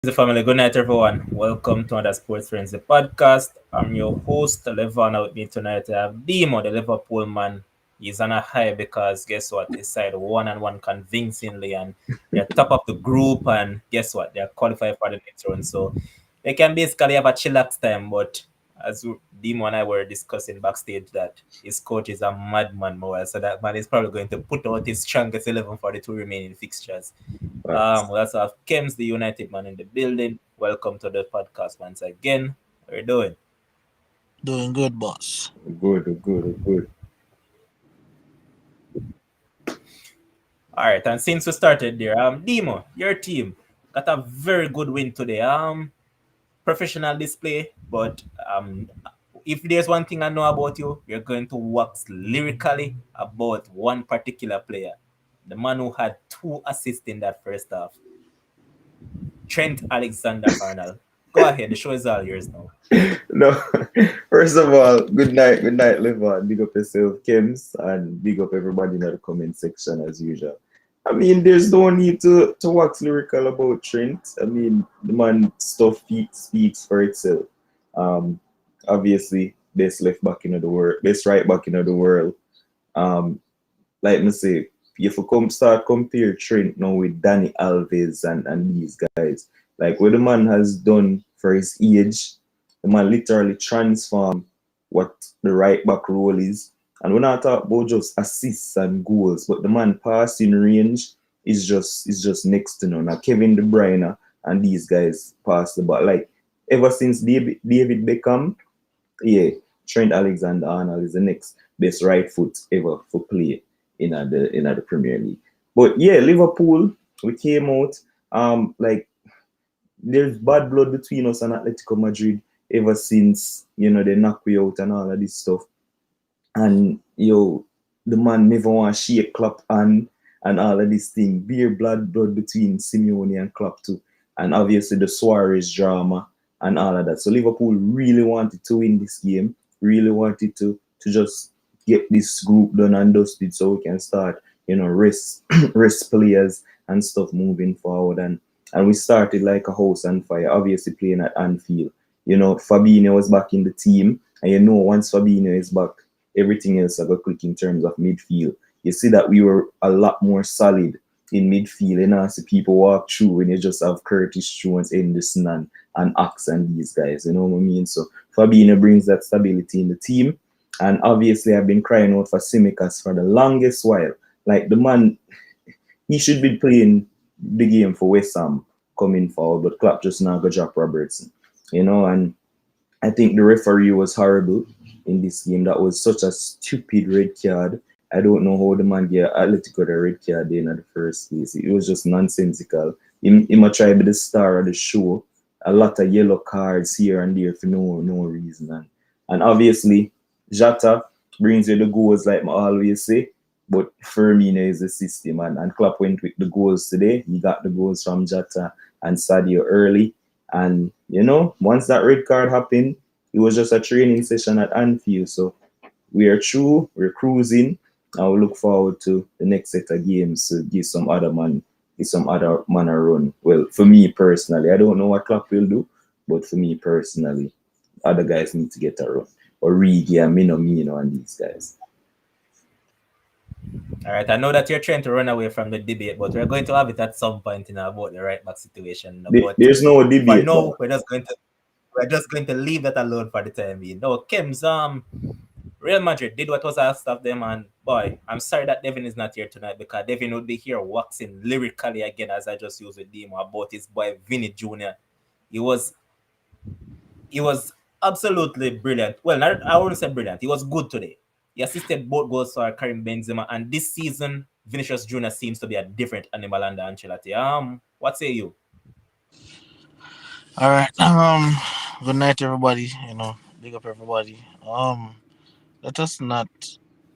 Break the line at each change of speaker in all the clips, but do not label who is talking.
The family, good night, everyone. Welcome to another Sports Friends, the podcast. I'm your host, Levon. Out with me tonight. I have Demo, the Liverpool man. He's on a high because guess what? His side won and won convincingly, and they're top of the group. And guess what? They're qualified for the next round, so they can basically have a chillax time. But as Demo and I were discussing backstage, that his coach is a madman, more so that man is probably going to put out his strongest 11 for the two remaining fixtures.
Facts.
We also have Kems, the United man in the building. Welcome to the podcast once again. How you doing?
Doing good, boss.
Good.
All right, and since we started there, Demo, your team got a very good win today. Professional display, but if there's one thing I know about you, you're going to wax lyrically about one particular player, the man who had 2 assists in that first half, Trent Alexander-Arnold. Go ahead, the show is all yours now.
No, first of all, good night, Liver. Big up yourself, Kims, and big up everybody in the comment section as usual. I mean, there's no need to wax lyrical about Trent. I mean, the man stuff speaks for itself. Um, Obviously, best left back in the world, best right back in the world. Um, like me say, if you start compare Trent now with Danny Alves and these guys, like what the man has done for his age, the man literally transformed what the right back role is. And we're not talking about just assists and goals, but the man passing range is just next to none. Now Kevin De Bruyne and these guys pass the ball. Like ever since David Beckham, yeah, Trent Alexander-Arnold is the next best right foot ever for play in the Premier League. But yeah, Liverpool, we came out. Like there's bad blood between us and Atletico Madrid ever since they knock we out and all of this stuff. And the man never want to shake Klopp and all of this thing. Beer blood between Simeone and Klopp too. And obviously the Suarez drama and all of that. So Liverpool really wanted to win this game, really wanted to just get this group done and dusted so we can start, rest rest players and stuff moving forward. And we started like a house on fire, obviously playing at Anfield. Fabinho was back in the team, and once Fabinho is back, everything else will go click in terms of midfield. You see that we were a lot more solid in midfield, and see people walk through when you just have Curtis Jones, Henderson, and Ox and these guys. You know what I mean? So Fabinho brings that stability in the team. And obviously, I've been crying out for Simicas for the longest while. Like the man, he should be playing the game for West Ham coming forward, but Klopp just now got drop Robertson. And I think the referee was horrible in this game. That was such a stupid red card. I don't know how the man gave Atletico the red card in at the first place. It was just nonsensical. He might try to be the star of the show. A lot of yellow cards here and there for no reason. And obviously, Jota brings you the goals like I always say, but Firmino is the system. And Klopp went with the goals today. He got the goals from Jota and Sadio early. And, once that red card happened, it was just a training session at Anfield. So we are through, we're cruising. I will look forward to the next set of games to give some other man a run. Well, for me personally, I don't know what Klopp will do, but for me personally, other guys need to get a run. Origi and Minamino and these guys.
All right, I know that you're trying to run away from the debate, but we're going to have it at some point about the right back situation. But
There's no
for
debate.
now, we're just going to leave that alone for the time being. No, Kim's Real Madrid did what was asked of them, and boy, I'm sorry that Devin is not here tonight because Devin would be here waxing lyrically again, as I just used with Demo about his boy Vinny Jr. He was he was absolutely brilliant. Well, I wouldn't say brilliant. He was good today. He assisted both goals for Karim Benzema, and this season, Vinicius Jr. seems to be a different animal under Ancelotti. What say you?
All right. Good night, everybody. Big up everybody. Let us not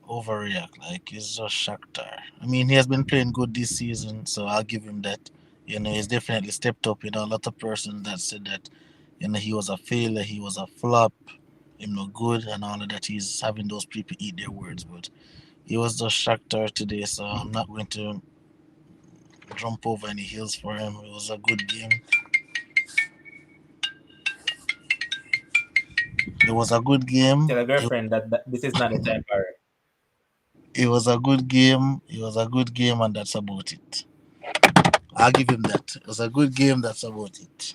overreact. Like he's just Shakhtar. I mean, he has been playing good this season, so I'll give him that. He's definitely stepped up. A lot of persons that said that, he was a failure, he was a flop, him no good, and all of that. He's having those people eat their words, but he was just Shakhtar today, so I'm not going to jump over any hills for him. It was a good game. It was a good game.
Tell a girlfriend that this is not the time for her.
It was a good game. It was a good game, and that's about it. I'll give him that. It was a good game. That's about it.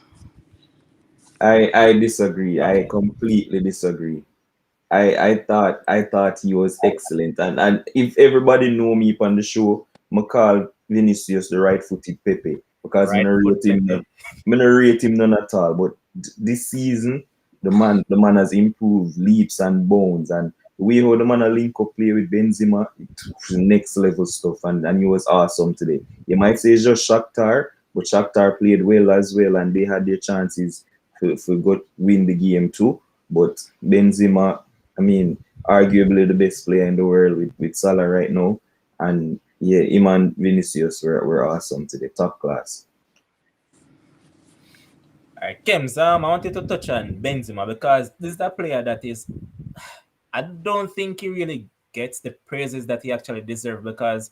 I disagree. I
Okay.
completely disagree. I thought he was excellent. And if everybody know me on the show, I call Vinicius the right footed Pepe because
Right foot Pepe.
I not rate him none at all. But this season, the man has improved leaps and bounds, and the way how the man a link up play with Benzema, it's next level stuff, and he was awesome today. You might say it's just Shakhtar, but Shakhtar played well as well, and they had their chances for go win the game too. But Benzema, I mean, arguably the best player in the world with Salah right now. And yeah, him and Vinicius were awesome today, top class.
All right, Kems, I wanted to touch on Benzema because this is a player that is, I don't think he really gets the praises that he actually deserves because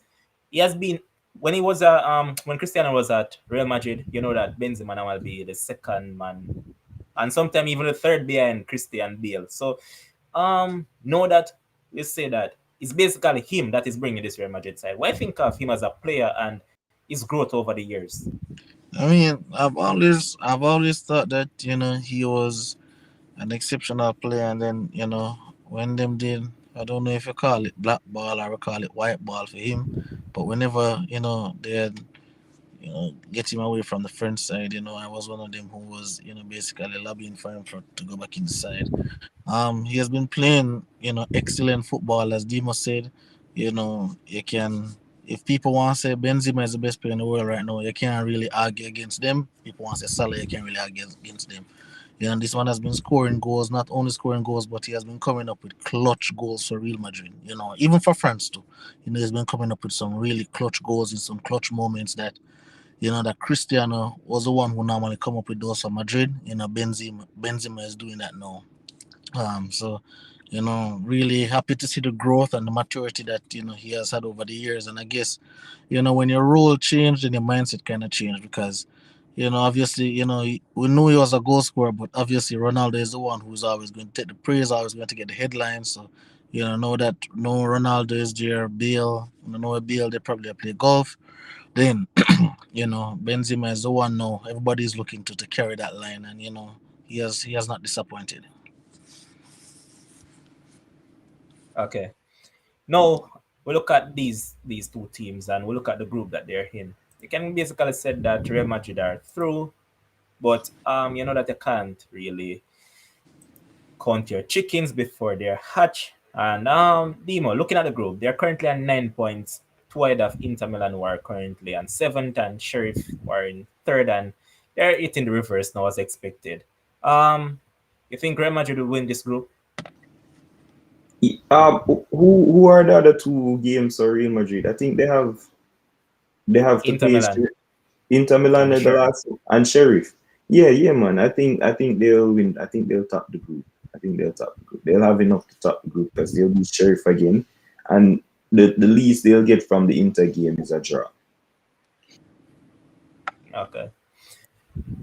he has been when Cristiano was at Real Madrid, you know that Benzema now will be the second man and sometimes even the third behind Christian Bale. So know that we say that it's basically him that is bringing this Real Madrid side. What I think of him as a player and his growth over the years.
I mean, I've always thought that he was an exceptional player, and then when them did, I don't know if you call it black ball or we call it white ball for him, but whenever they had get him away from the French side, I was one of them who was basically lobbying for him to go back in the side. He has been playing excellent football, as Dimo said. You can. If people want to say Benzema is the best player in the world right now, you can't really argue against them. People want to say Salah, you can't really argue against them. This one has been scoring goals, not only scoring goals, but he has been coming up with clutch goals for Real Madrid. Even for France too. He's been coming up with some really clutch goals in some clutch moments that Cristiano was the one who normally come up with those for Madrid. Benzema is doing that now. So, really happy to see the growth and the maturity that he has had over the years. And I guess, when your role changed, then your mindset kind of changed because, obviously, we knew he was a goal scorer, but obviously Ronaldo is the one who's always going to take the praise, always going to get the headlines. So, know that no Ronaldo is there, Bale, no Bale, they probably play golf. Then, Benzema is the one now. Everybody's looking to carry that line, and he has not disappointed.
Okay. Now we look at these two teams and we look at the group that they're in. You can basically say that Real Madrid are through, but you know that you can't really count your chickens before they're hatched. And Demo, looking at the group, they're currently at 9 points, two ahead of Inter Milan who are currently on seventh, and Sheriff who are in third, and they're hitting the reverse now as expected. Um, you think Real Madrid will win this group?
Who are the other two games for Real Madrid? I think they have to
Inter
play
Milan
Inter Milan
and
at the
Sheriff.
last and Sheriff. Yeah, yeah, man. I think they'll win. I think they'll top the group. I think they'll top the group. They'll have enough to top the group because they'll be Sheriff again, and the least they'll get from the Inter game is a draw.
Okay.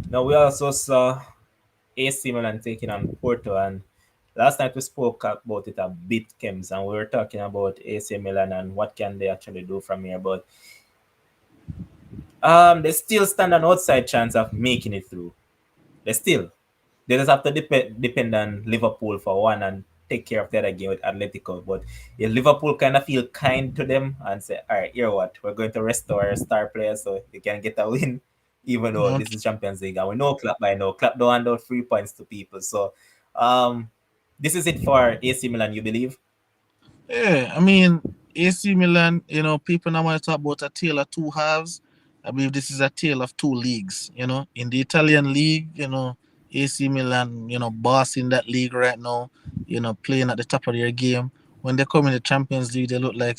Now we also saw AC Milan taking on Porto, and last night we spoke about it a bit, Kems, and we were talking about AC Milan and what can they actually do from here. But they still stand an outside chance of making it through. They just have to depend on Liverpool for one and take care of the other game with Atletico. But if Liverpool kind of feel kind to them and say, all right, here what, we're going to restore our star players so they can get a win, even though this is Champions League. And we know Klopp by now. Klopp don't hand out 3 points to people. So um, this is it for AC Milan, you believe?
Yeah, I mean, AC Milan, people now want to talk about a tale of two halves. I believe this is a tale of two leagues. In the Italian league, AC Milan, bossing that league right now, playing at the top of their game. When they come in the Champions League, they uh, look like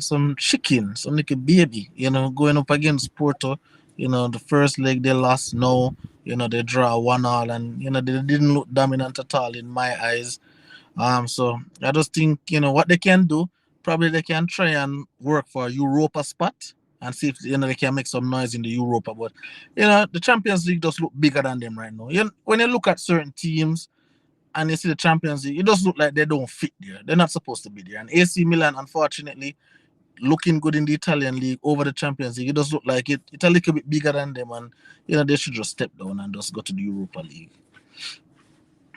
some chicken, some little baby, going up against Porto. The first leg they lost, no, they draw 1-1, and, they didn't look dominant at all in my eyes. So I just think what they can do. Probably they can try and work for a Europa spot. and see if they can make some noise in the Europa. But the Champions League does look bigger than them right now. When you look at certain teams and you see the Champions League, it does look like they don't fit there. They're not supposed to be there. And AC Milan, unfortunately, looking good in the Italian league over the Champions League. It does look like it's a little bit bigger than them, and they should just step down and just go to the Europa League.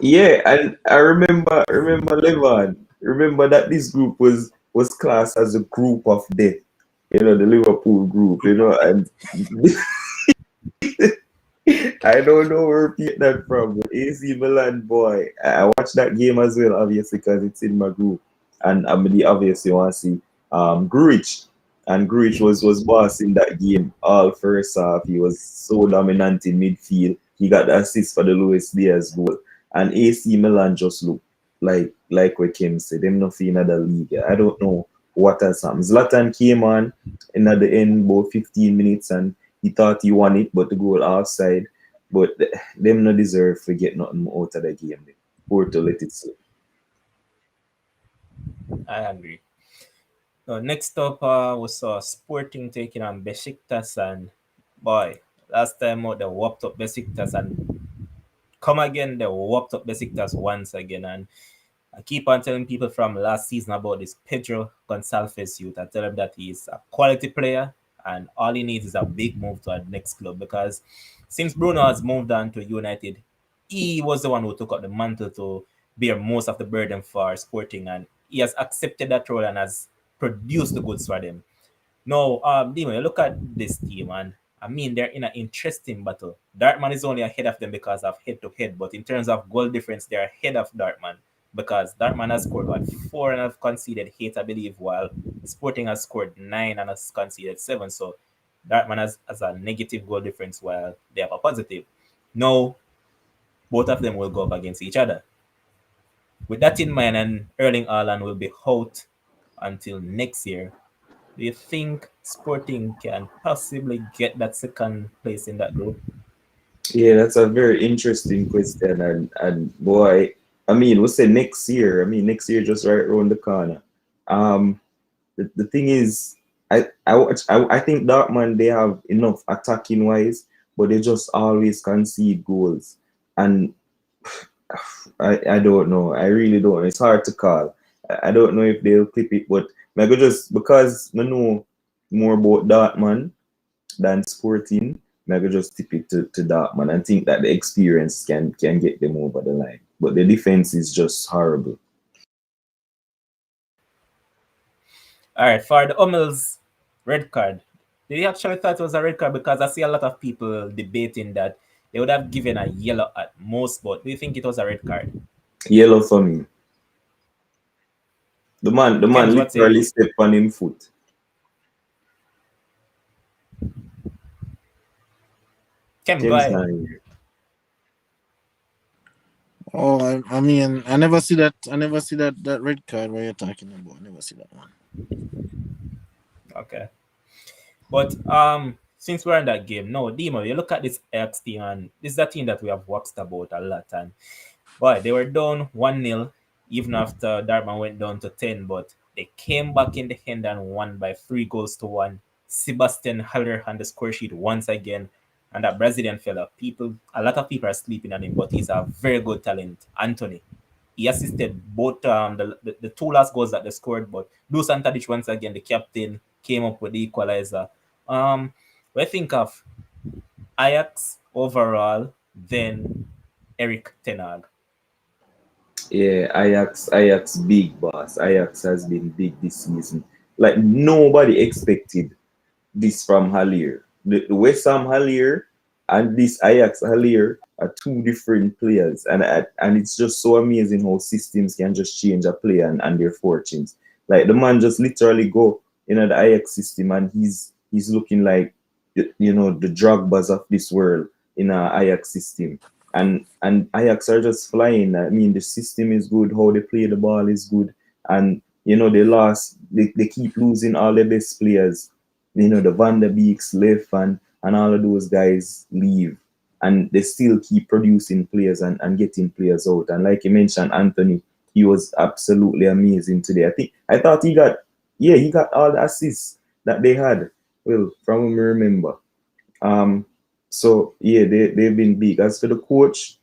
Yeah, and I remember Levan. Remember that this group was classed as a group of death. The Liverpool group. And I don't know where to get that from, but AC Milan boy, I watched that game as well, obviously, because it's in my group, and I'm the obviously want to see Grujic, and Grujic was boss in that game all first half. He was so dominant in midfield. He got the assist for the Luis Diaz goal, and AC Milan just looked like what Kim said, them nothing in the league. I don't know what has happened. Zlatan came on in at the end about 15 minutes and he thought he won it, but the goal offside. But them no deserve to get nothing more out of the game. Poor to let it slip.
I agree. Next up, we saw Sporting taking on Besiktas, and boy, last time out they whopped up Besiktas, and come again they whopped up Besiktas once again. And I keep on telling people from last season about this Pedro Gonçalves youth. I tell him that he's a quality player and all he needs is a big move to our next club, because since Bruno has moved on to United, he was the one who took up the mantle to bear most of the burden for Sporting, and he has accepted that role and has produced the goods for them. Now, Dimo, you look at this team, and I mean, they're in an interesting battle. Dartman is only ahead of them because of head-to-head, but in terms of goal difference, they're ahead of Dartman because Dartman has scored, what, 4 and have conceded 8, I believe, while Sporting has scored 9 and has conceded 7. So Dartman has a negative goal difference while they have a positive. Now, both of them will go up against each other. With that in mind, and Erling Haaland will be out until next year, do you think Sporting can possibly get that second place in that group?
Yeah, that's a very interesting question, and boy, I mean, we'll say next year. I mean, next year just right around the corner. Um, the thing is, I think Dortmund they have enough attacking wise, but they just always concede goals, and I don't know. I really don't know. It's hard to call. I don't know if they'll clip it, but maybe just because I know more about Dortmund than Sporting, maybe just tip it to Dortmund and think that the experience can get them over the line. But the defense is just horrible.
All right, for the Hummels red card, did you actually thought it was a red card? Because I see a lot of people debating that they would have given a yellow at most, but do you think it was a red card?
Yellow for me. The man
Kems, what say
literally
you?
stepped on him foot.
Kem, go
James
ahead.
Nine.
Oh, I mean, I never see that. I never see that red card where you're talking about. I never see that one.
Okay. But since we're in that game, no, Demo, you look at this Ajax team, and this is a team that we have waxed about a lot. And boy, they were down 1-0 even after Dartmouth went down to 10, but they came back in the end and won by 3-1. Sebastian Haller on the score sheet once again. And that Brazilian fella, a lot of people are sleeping on him, but he's a very good talent. Anthony. He assisted both the two last goals that they scored, but Dusan Tadic once again, the captain, came up with the equalizer. We think of Ajax overall, then Erik ten Hag.
Yeah, Ajax big boss. Ajax has been big this season. Like nobody expected this from Haller. The West Ham Haller and this Ajax Haller are two different players, and it's just so amazing how systems can just change a player and their fortunes. Like the man just literally go the Ajax system, and he's looking like the Drogbas of this world in a Ajax system. And Ajax are just flying. I mean, the system is good. How they play the ball is good, and they lost. They keep losing all their best players. The Van der Beeks left and all of those guys leave. And they still keep producing players and getting players out. And like you mentioned, Anthony, he was absolutely amazing today. I thought he got all the assists that they had. well, from what I remember. So yeah, they've been big. As for the coach,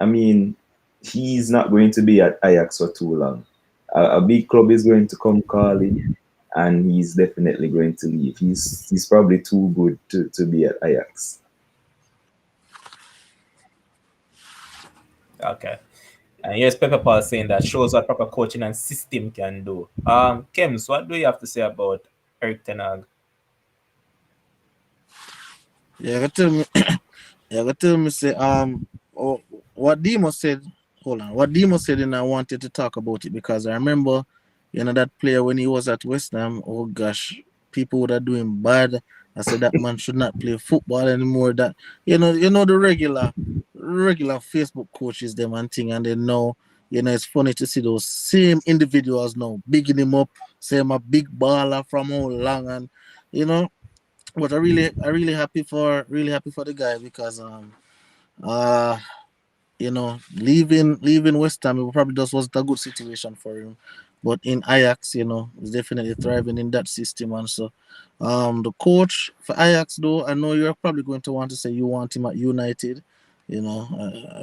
I mean, he's not going to be at Ajax for too long. A big club is going to come calling, and he's definitely going to leave. He's probably too good to be at Ajax.
Okay. And here's Pepper Paul saying that shows what proper coaching and system can do. Kems, what do you have to say about Erik Ten Hag?
Yeah, got tell me. Yeah, got tell me say oh, what Demo said. Hold on, what Demo said, and I wanted to talk about it because I remember, that player when he was at West Ham. Oh gosh, people would have doing bad. I said that man should not play football anymore. That the regular Facebook coaches them and thing, and they know. It's funny to see those same individuals now bigging him up, say I'm a big baller from how long, and you know but I really happy for the guy because uh leaving West Ham, it probably just wasn't a good situation for him. But in Ajax, he's definitely thriving in that system. And so the coach for Ajax, though, I know you're probably going to want to say you want him at United. I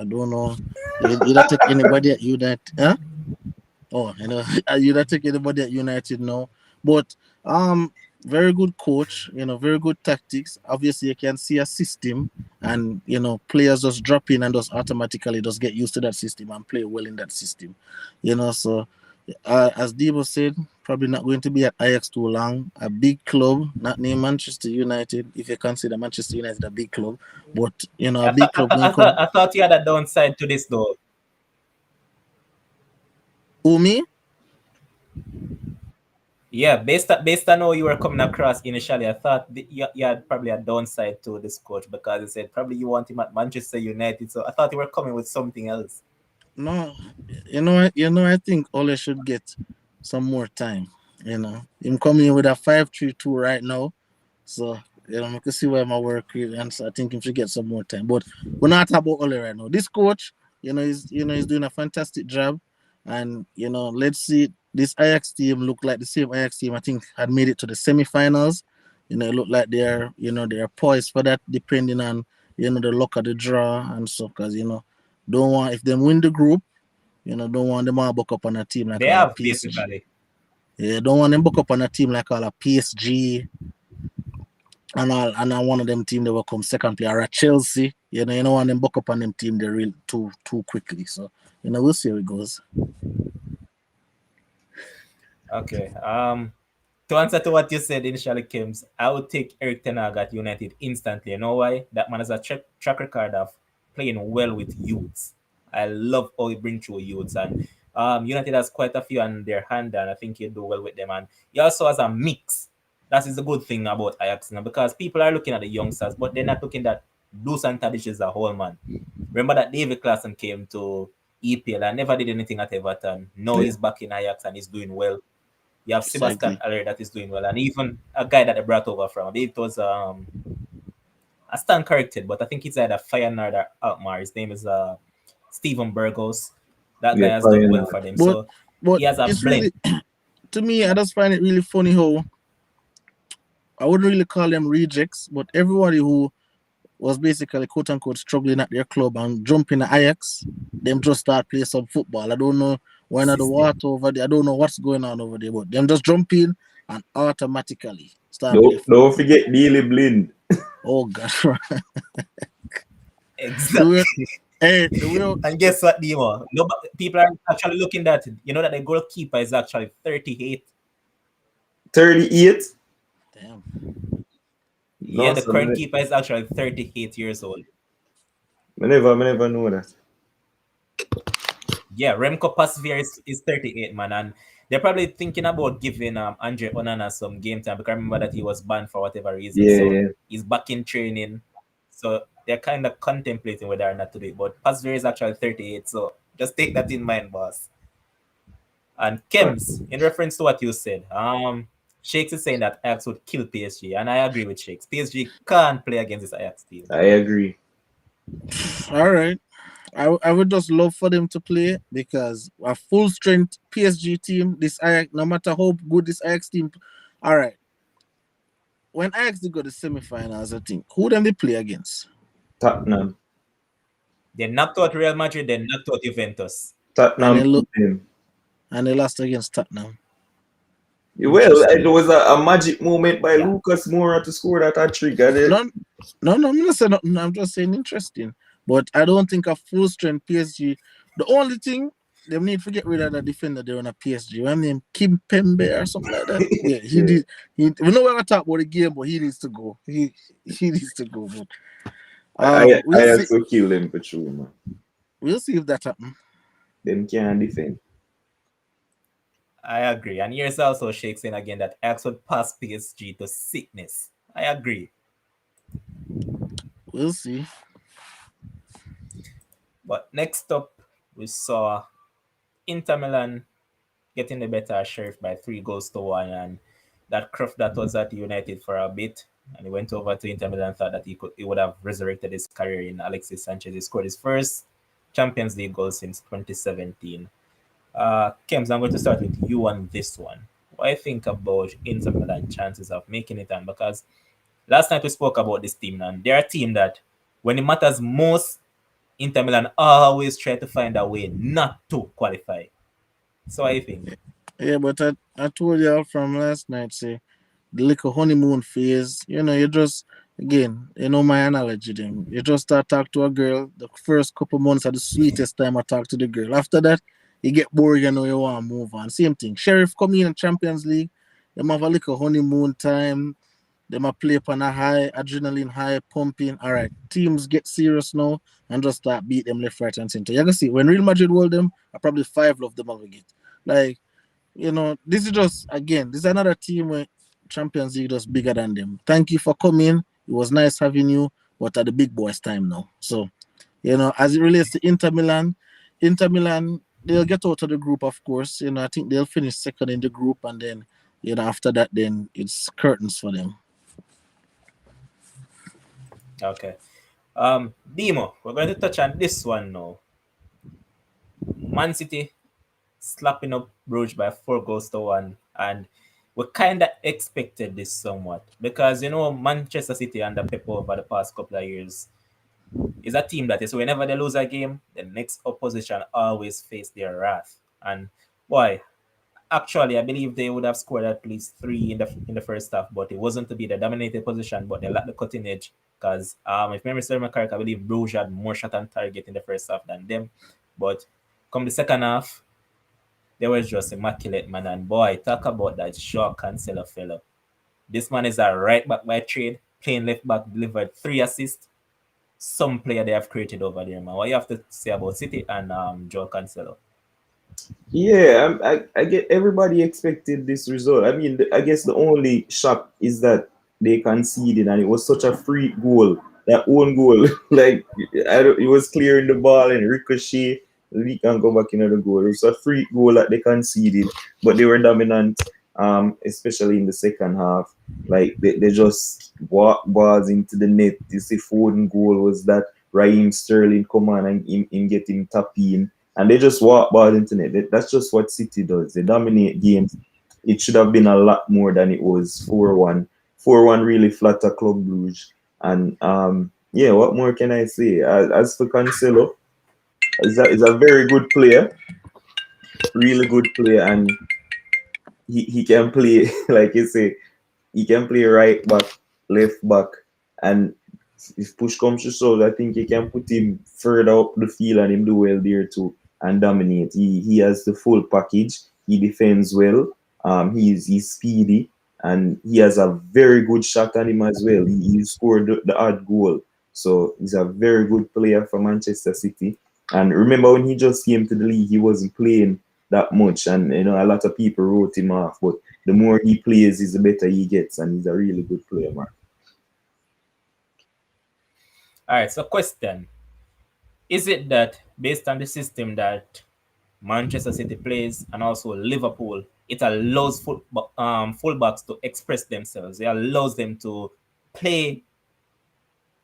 don't know. You don't take anybody at United, huh? Oh, you don't take anybody at United now. But very good coach, very good tactics. Obviously you can see a system, and players just drop in and just automatically just get used to that system and play well in that system. So as Debo said, probably not going to be at Ajax too long. A big club, not named Manchester United, if you consider Manchester United a big club. But a
I thought
big
I
club
thought
when
I
it
thought
come.
I thought you had a downside to this though.
Who, me?
Yeah, based on how you were coming across initially, I thought you had probably a downside to this coach because you said probably you want him at Manchester United. So I thought you were coming with something else.
No, I think Ole should get some more time. Him coming in with a 5-3-2 right now, so I can see where my work is, and so I think him should get some more time. But we're not about Ole right now. This coach, he's doing a fantastic job, and let's see. This Ajax team look like the same Ajax team I think had made it to the semi-finals. It look like they're poised for that, depending on the luck of the draw and so. Because don't want if they win the group, don't want them all buck up on a team like
They
all a
have
PSG.
basically.
Yeah, don't want them buck up on a team like all a PSG and one of them team that will come second player or a Chelsea. You don't want them buck up on them team they real too quickly. So we'll see how it goes.
Okay. To answer to what you said initially, Kims, I would take Erik Ten Hag at United instantly. You know why? That man has a track record of playing well with youths. I love how he brings through youths, and United has quite a few on their hand, and I think he'll do well with them. And he also has a mix. That is the good thing about Ajax now, because people are looking at the youngsters, but they're not looking at Dusan Tadic is a whole man. Remember that David Klassen came to EPL and never did anything at Everton. Now
Yeah,
he's back in Ajax and he's doing well. You have Sebastian
Exactly.
Aller that is doing well, and even a guy that they brought over from. It was I stand corrected, but I think it's either Feyenoord or Alkmaar. His name is Steven Burgos. That guy
yeah,
has done well
Pioneer.
for them.
But
So
but
he has a
it's
blend.
really to me, I just find it really funny how I wouldn't really call them rejects, but everybody who was basically quote unquote struggling at their club and jumping the Ajax, them just start playing some football. I don't know why not the
System.
water over there. I don't know what's going on over there, but them just jump in and automatically start playing
Don't
football.
forget Daily Blind.
Oh gosh. the way
Exactly.
the way
And guess what, Dimo? No, people are actually looking at it. You know that the goalkeeper is actually 38.
38.
damn.
Yeah,
No,
the
so
current keeper is actually 38 years old.
I never know that.
Yeah, Remco Pasveer is 38, man, and they're probably thinking about giving Andre Onana some game time because remember that he was banned for whatever reason,
Yeah,
so
yeah.
he's back in training. So they're kind of contemplating whether or not to do it. But Pasveer is actually 38, so just take that in mind, boss. And
Huh.
Kems, in reference to what you said, Shakes is saying that Ajax would kill PSG, and I agree with Shakes. PSG can't play against this Ajax team.
I agree.
All right. I would just love for them to play because a full strength PSG team, this Ajax, no matter how good this Ajax team, all right. when Ajax did go to semi-finals, I think who then they play against?
Tottenham.
They knocked out Real Madrid, they knocked out Juventus.
And
Tottenham
they look
beat them.
and they lost against Tottenham.
Well, it
Interesting.
was a magic moment by
Yeah.
Lucas Moura to score that hat trick. And it,
No, no, I'm not saying nothing. I'm just saying interesting. But I don't think a full strength PSG. The only thing they need to get rid of the defender there on a PSG. One name Kim Pembe or something like that. Yeah, he
yeah,
did. We know we're gonna talk about the game, but he needs to go. He needs to go. But
I
we'll see.
also kill them for true, man.
We'll see if that happens.
Them can't defend.
I agree. And here's also Sheikh saying again that Ajax would pass PSG to sickness. I agree.
We'll see.
But next up, we saw Inter Milan getting the better of Sheriff by 3 goals to 1. And that Croft that was at United for a bit. And he went over to Inter Milan, thought that he would have resurrected his career in Alexis Sanchez. He scored his first Champions League goal since 2017. Kems, I'm going to start with you on this one. What do you think about Inter Milan chances of making it on? Because last night we spoke about this team, and they're a team that, when it matters most, Inter Milan always try to find a way not to qualify. So I think.
Yeah, but I told y'all from last night, say the little honeymoon phase, you just again, my analogy then. You just start talk to a girl, the first couple months are the sweetest time I talk to the girl. After that, you get bored, you want to move on. Same thing. Sheriff come in Champions League, them have a little honeymoon time, them a play upon a high, adrenaline high, pumping. All right, teams get serious now and just start beat them left, right, and center. You can see when Real Madrid hold them, I probably 5 of them will get. Like, this is just again, this is another team where Champions League just bigger than them. Thank you for coming. It was nice having you, but at the big boys' time now. So, as it relates to Inter Milan, they'll get out of the group, of course. I think they'll finish second in the group, and then, after that, then it's curtains for them.
Okay. Demo, we're going to touch on this one now. Man City slapping up Bruges by 4 goals to 1. And we kind of expected this somewhat because, Manchester City under Pep over the past couple of years is a team that is whenever they lose a game, the next opposition always face their wrath. And boy, actually, I believe they would have scored at least 3 in the first half, but it wasn't to be the dominated position, but they lacked the cutting edge. Because if memory serves me correct, I believe Bruges had more shot on target in the first half than them. But come the second half, they was just immaculate, man. And boy, talk about that Shaw Cancelo fellow. This man is a right back by trade, playing left back, delivered 3 assists. Some player they have created over there, man. What you have to say about City and Joe Cancelo?
Yeah, I get everybody expected this result. I mean, I guess the only shock is that they conceded, and it was such a free goal, that own goal. Like, it was clearing the ball and ricochet. He can go back into the goal. It was a free goal that they conceded, but they were dominant, especially in the second half. Like, they just walk balls into the net. You see, Foden goal was that Raheem Sterling come on and him get him tap in, and they just walk balls into it. That's just what City does. They dominate games. It should have been a lot more than it was. 4-1. 4-1 really flatter Club Brugge. And yeah, what more can I say? As for Cancelo, he's a very good player, really good player, and he can play like you say, he can play right back, left back, and if push comes to shove, I think he can put him further up the field and him do well there too and dominate. He has the full package. He defends well. He's speedy and he has a very good shot on him as well. He scored the odd goal, so he's a very good player for Manchester City. And remember when he just came to the league, he wasn't playing that much, and a lot of people wrote him off. But the more he plays, is the better he gets, and he's a really good player, man.
All right, so question. Is it that based on the system that Manchester City plays and also Liverpool, it allows fullbacks to express themselves? It allows them to play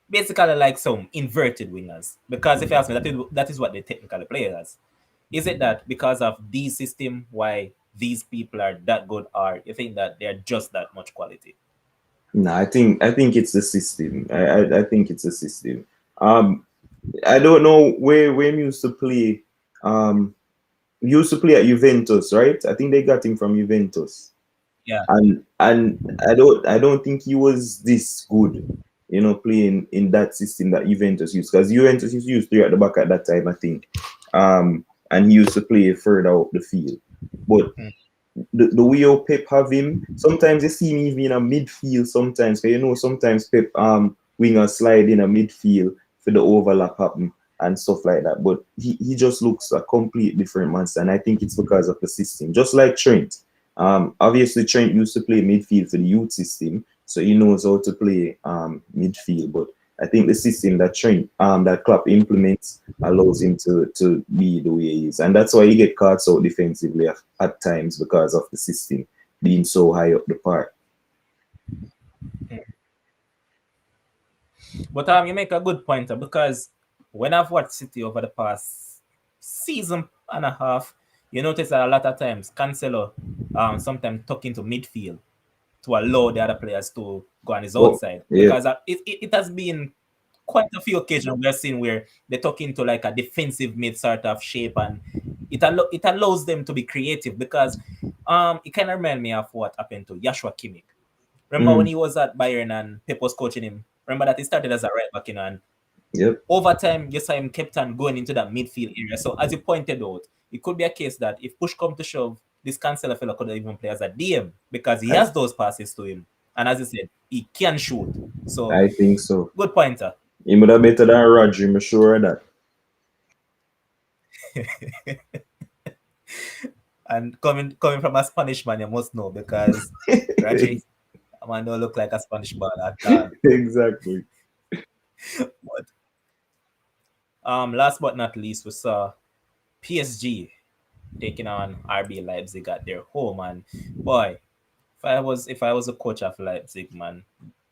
basically like some inverted wingers. Because if you ask me, that is what they technically play as. Is it that because of the system why these people are that good, or you think that they're just that much quality?
No, I think it's the system. I think it's a system. Um, I don't know where he used to play. He used to play at Juventus, right? I think they got him from Juventus.
Yeah.
And I don't think he was this good, playing in that system that Juventus used, because Juventus used three at the back at that time, I think. And he used to play further up the field. But
Mm.
the way how Pep have him, sometimes you see me even in a midfield sometimes. 'Cause sometimes Pep winger slide in a midfield for the overlap happen and stuff like that. But he just looks a complete different monster. And I think it's because of the system. Just like Trent. Obviously Trent used to play midfield for the youth system, so he knows how to play midfield. But I think the system that Klopp implements allows him to be the way he is. And that's why he get caught so defensively at times, because of the system being so high up the park.
But you make a good point because when I've watched City over the past season and a half, you notice that a lot of times Cancelo sometimes tuck into midfield to allow the other players to go on his
Oh,
outside,
yeah.
because it has been quite a few occasions we're seeing where they tuck into like a defensive mid sort of shape, and it allows them to be creative because it kind of reminds me of what happened to Joshua Kimmich. Remember when
Mm,
he was at Bayern and Pep was coaching him? Remember that he started as a right back, and
yep.
over time, you saw him kept on going into that midfield area. So as you pointed out, it could be a case that if push come to shove, this Cancelo fella could even play as a DM because he
I,
has those passes to him. And as you said, he can shoot. So
I think so.
good pointer.
He would have better than Rodri, I'm sure of that.
And coming from a Spanish man, you must know because Raji, a man don't look like a Spanish ball at all.
Exactly.
But last but not least, we saw PSG taking on RB Leipzig at their home, and boy, if I was a coach of Leipzig, man,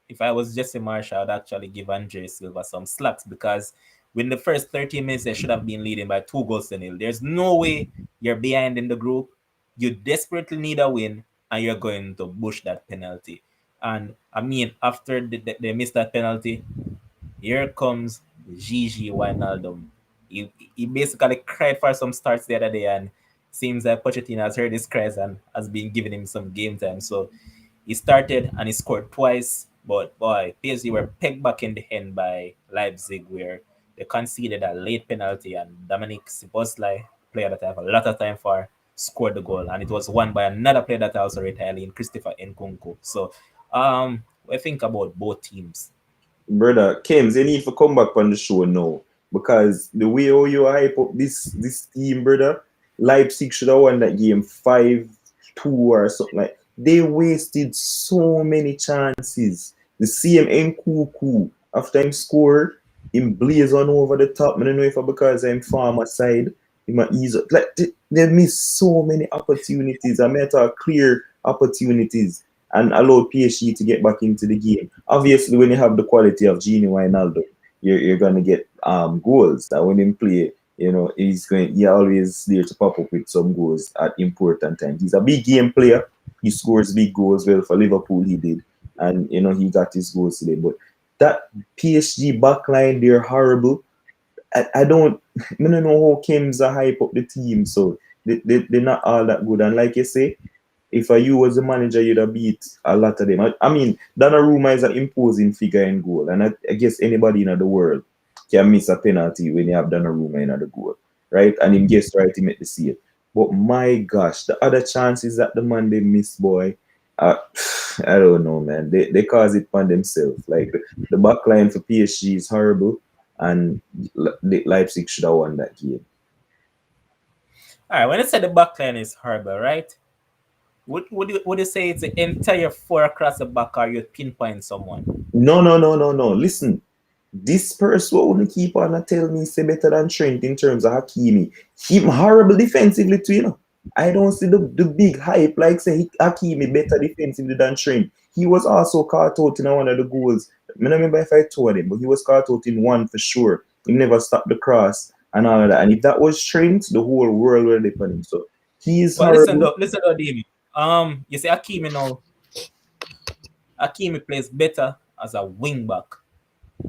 if I was Jesse Marshall, I'd actually give Andre Silva some slaps because within the first 30 minutes they should have been leading by 2 goals to nil. There's no way you're behind in the group. You desperately need a win, and you're going to bush that penalty. And I mean, after they missed that penalty, here comes Gigi Wijnaldum. He basically cried for some starts the other day, and seems like Pochettino has heard his cries and has been giving him some game time. So he started and he scored twice, but boy, PSG were pegged back in the end by Leipzig, where they conceded a late penalty, and Dominic Szoboszlai, player that I have a lot of time for, scored the goal, and it was won by another player that I also retired in, Christopher Nkunku. So, we think about both teams.
Brother Kems, you need to come back on the show now, because the way how you hype up this team, brother, Leipzig should have won that game 5-2 or something. Like, they wasted so many chances. The same Nkuku, after him score, him blaze on over the top. I don't know if it's because I'm farmer side, he might ease up. Like, they missed so many opportunities. I mean, clear opportunities, and allowed PSG to get back into the game. Obviously, when you have the quality of Gini Wijnaldum, you're gonna get goals. That when him play, he always there to pop up with some goals at important times. He's a big game player. He scores big goals. Well, for Liverpool, he did, and he got his goals today. But that PSG backline, they're horrible. I don't know how Kim's a hype up the team, so they're not all that good. And like you say, if you was the manager, you'd have beat a lot of them. I mean, Donnarumma is an imposing figure in goal, and I guess anybody in the world can miss a penalty when you have Donnarumma in the goal, right? And him guess right, he make the save. But my gosh, the other chances that the man they miss, boy, uh, I don't know, man. They cause it on themselves. Like the back line for PSG is horrible, and Leipzig should have won that game.
All right, when I say the backline is horrible, right? Would you say it's the entire four across the back, or you pinpoint someone?
No, no, no, no, no. Listen, this person will keep on and tell me say better than Trent in terms of Hakimi. Him horrible defensively too. I don't see the big hype like say Hakimi better defensively than Trent. He was also caught out in one of the goals. I don't remember if I told him, but he was caught out in one for sure. He never stopped the cross and all of that. And if that was Trent, the whole world would depend on him. So he is
But listen
horrible.
though, Dimi. You say Akimi now. Hakimi plays better as a wing back.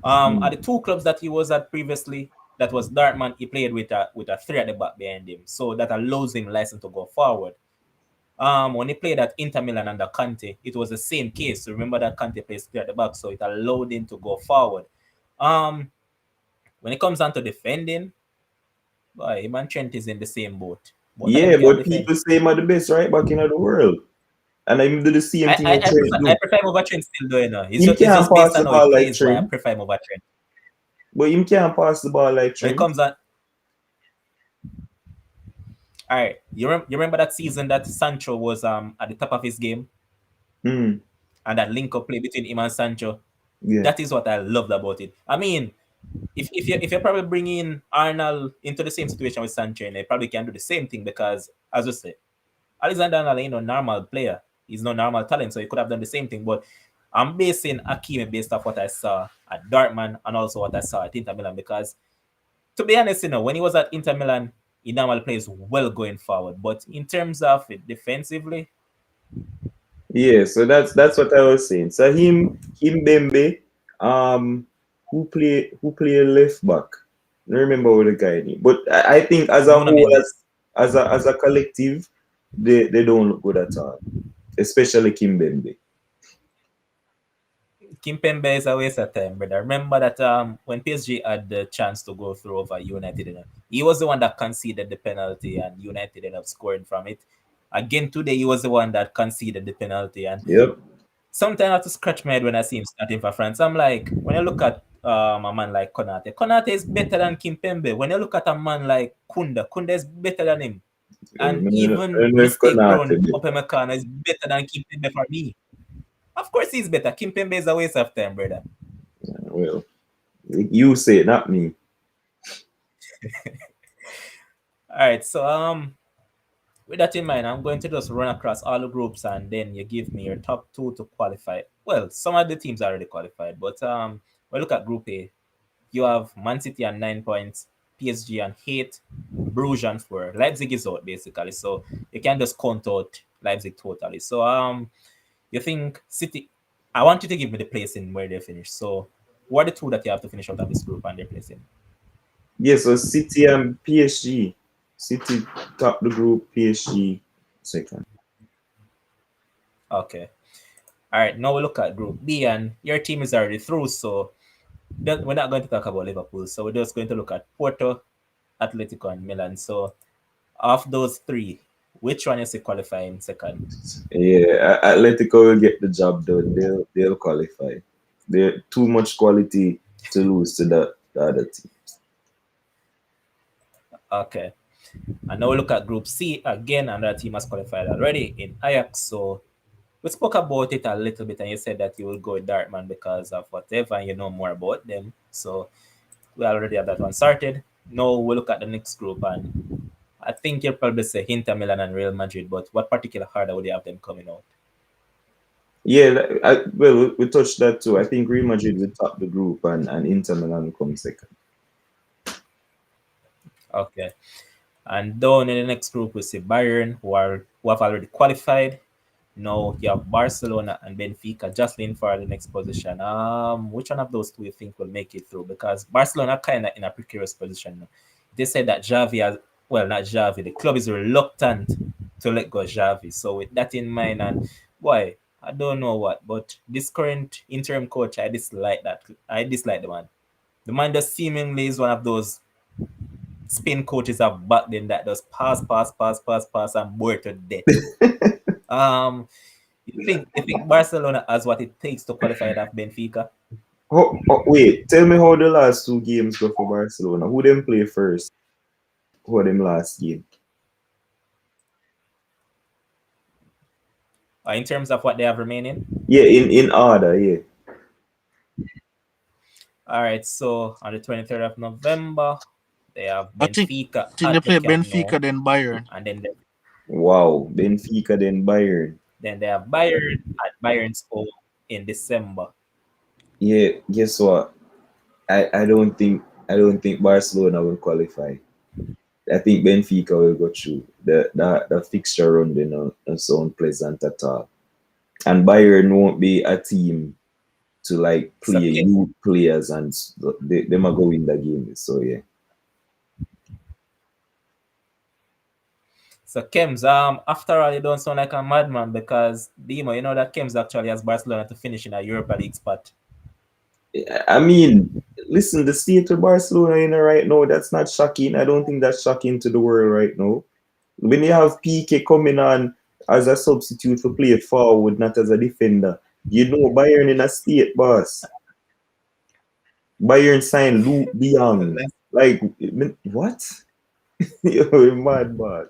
At the
Mm.
two clubs that he was at previously, that was Dartmouth, he played with a three at the back behind him, so that allows him license to go forward. When he played at Inter Milan under Conte, it was the same case. So remember that Conte plays three at the back, so it allowed him to go forward. Um, when it comes down to defending, boy, him and Trent is in the same boat. Both of them
Yeah,
can
but
defend.
people say him are the best right back in the world. And I do the same
I,
thing
I,
with
I
Trent
prefer I
do.
prefer him over Trent still though, you know. It's
Him
just it's
can't
just based
pass
on
the
how he
ball like
plays why I
Trent.
prefer him over Trent.
But him can't pass the ball like
When it
Trent.
comes on, all right, you remember that season that Sancho was at the top of his game
Mm.
and that link up play between him and Sancho.
Yeah.
That is what I loved about it. I mean, if you're probably bringing Arnold into the same situation with Sancho, they probably can do the same thing because, as you say, Alexander Arnold ain't no normal player. He's no normal talent, so he could have done the same thing. But I'm basing Hakimi based off what I saw at Dortmund and also what I saw at Inter Milan because, to be honest, when he was at Inter Milan, he normally plays well going forward. But in terms of it defensively,
Yeah, so that's what I was saying. So him Bembe, um, who play left back. I don't remember what the guy name. But I think as a
Nuno
whole,
Mendes.
as a collective, they don't look good at all. Especially Kim Bembe.
Kimpembe is a waste of time, brother. Remember that when PSG had the chance to go through over United, he was the one that conceded the penalty and United ended up scoring from it. Again today, he was the one that conceded the penalty. And
Yep.
sometimes I have to scratch my head when I see him starting for France. I'm like, when I look at a man like Konate is better than Kimpembe. When you look at a man like Kunda is better than him.
I
And
don't
even
know if
mistake
Konate
prone
did.
Upamecano is better than Kimpembe for me. Of course he's better. Kimpembe is a waste of time, brother.
Well, you say it, not me.
All right, so with that in mind, I'm going to just run across all the groups and then you give me your top two to qualify. Well, some of the teams are already qualified, but we look at Group A. You have Man City on 9 points, PSG on 8, Bruges on 4. Leipzig is out basically, so you can just count out Leipzig totally. So you think City? I want you to give me the placing where they finish. So what are the two that you have to finish out of this group and their placing?
Yeah, so City and PSG. City top the group, PSG second.
Okay. All right, now we look at Group B, and your team is already through, so we're not going to talk about Liverpool. So we're just going to look at Porto, Atletico, and Milan. So of those three, which one is it qualifying second?
Yeah, Atletico will get the job done. They'll qualify. They're too much quality to lose to the other team.
Okay. And now we look at Group C again. Another team has qualified already in Ajax. So we spoke about it a little bit, and you said that you will go with Dartman because of whatever, and you know more about them. So we already have that one started. Now we look at the next group, and I think you'll probably say Inter Milan and Real Madrid, but what particular order would you have them coming out?
Yeah, well, we touched that too. I think Real Madrid will top the group and Inter Milan will come second.
Okay. And down in the next group, we see Bayern, who have already qualified. Now you have Barcelona and Benfica just in for the next position. Which one of those two you think will make it through? Because Barcelona kind of in a precarious position now. They said that Xavi has, well, not Xavi, the club is reluctant to let go Xavi. So with that in mind, and boy, I don't know what, but this current interim coach, I dislike that. I dislike the man. The man just seemingly is one of those spin coaches of back then that does pass, and bore to death. Um, you think Barcelona has what it takes to qualify it off Benfica?
Wait, tell me how the last two games go for Barcelona. Who them play first? Who are them last game?
In terms of what they have remaining?
Yeah, in order, yeah.
All right, so on the 23rd of November, they have
I think
Benfica
think they
at the
play
Camp Nou,
Benfica then Bayern.
and
Wow, Benfica then Bayern.
then they have Bayern at Bayern's home in December.
Yeah, guess what? I don't think Barcelona will qualify. I think Benfica will go through. The fixture run they not sound pleasant at all. And Bayern won't be a team to like
So,
play youth players and they might go win the game. So yeah.
so Kems, after all, you don't sound like a madman because Dimo, you know that Kems actually has Barcelona to finish in a Europa League spot.
I mean, listen, the state of Barcelona in right now, that's not shocking. I don't think that's shocking to the world right now. When you have PK coming on as a substitute for play forward, not as a defender, you know Bayern in a state, boss. Bayern signed Luke de Jong. Like, what? You're mad, boss.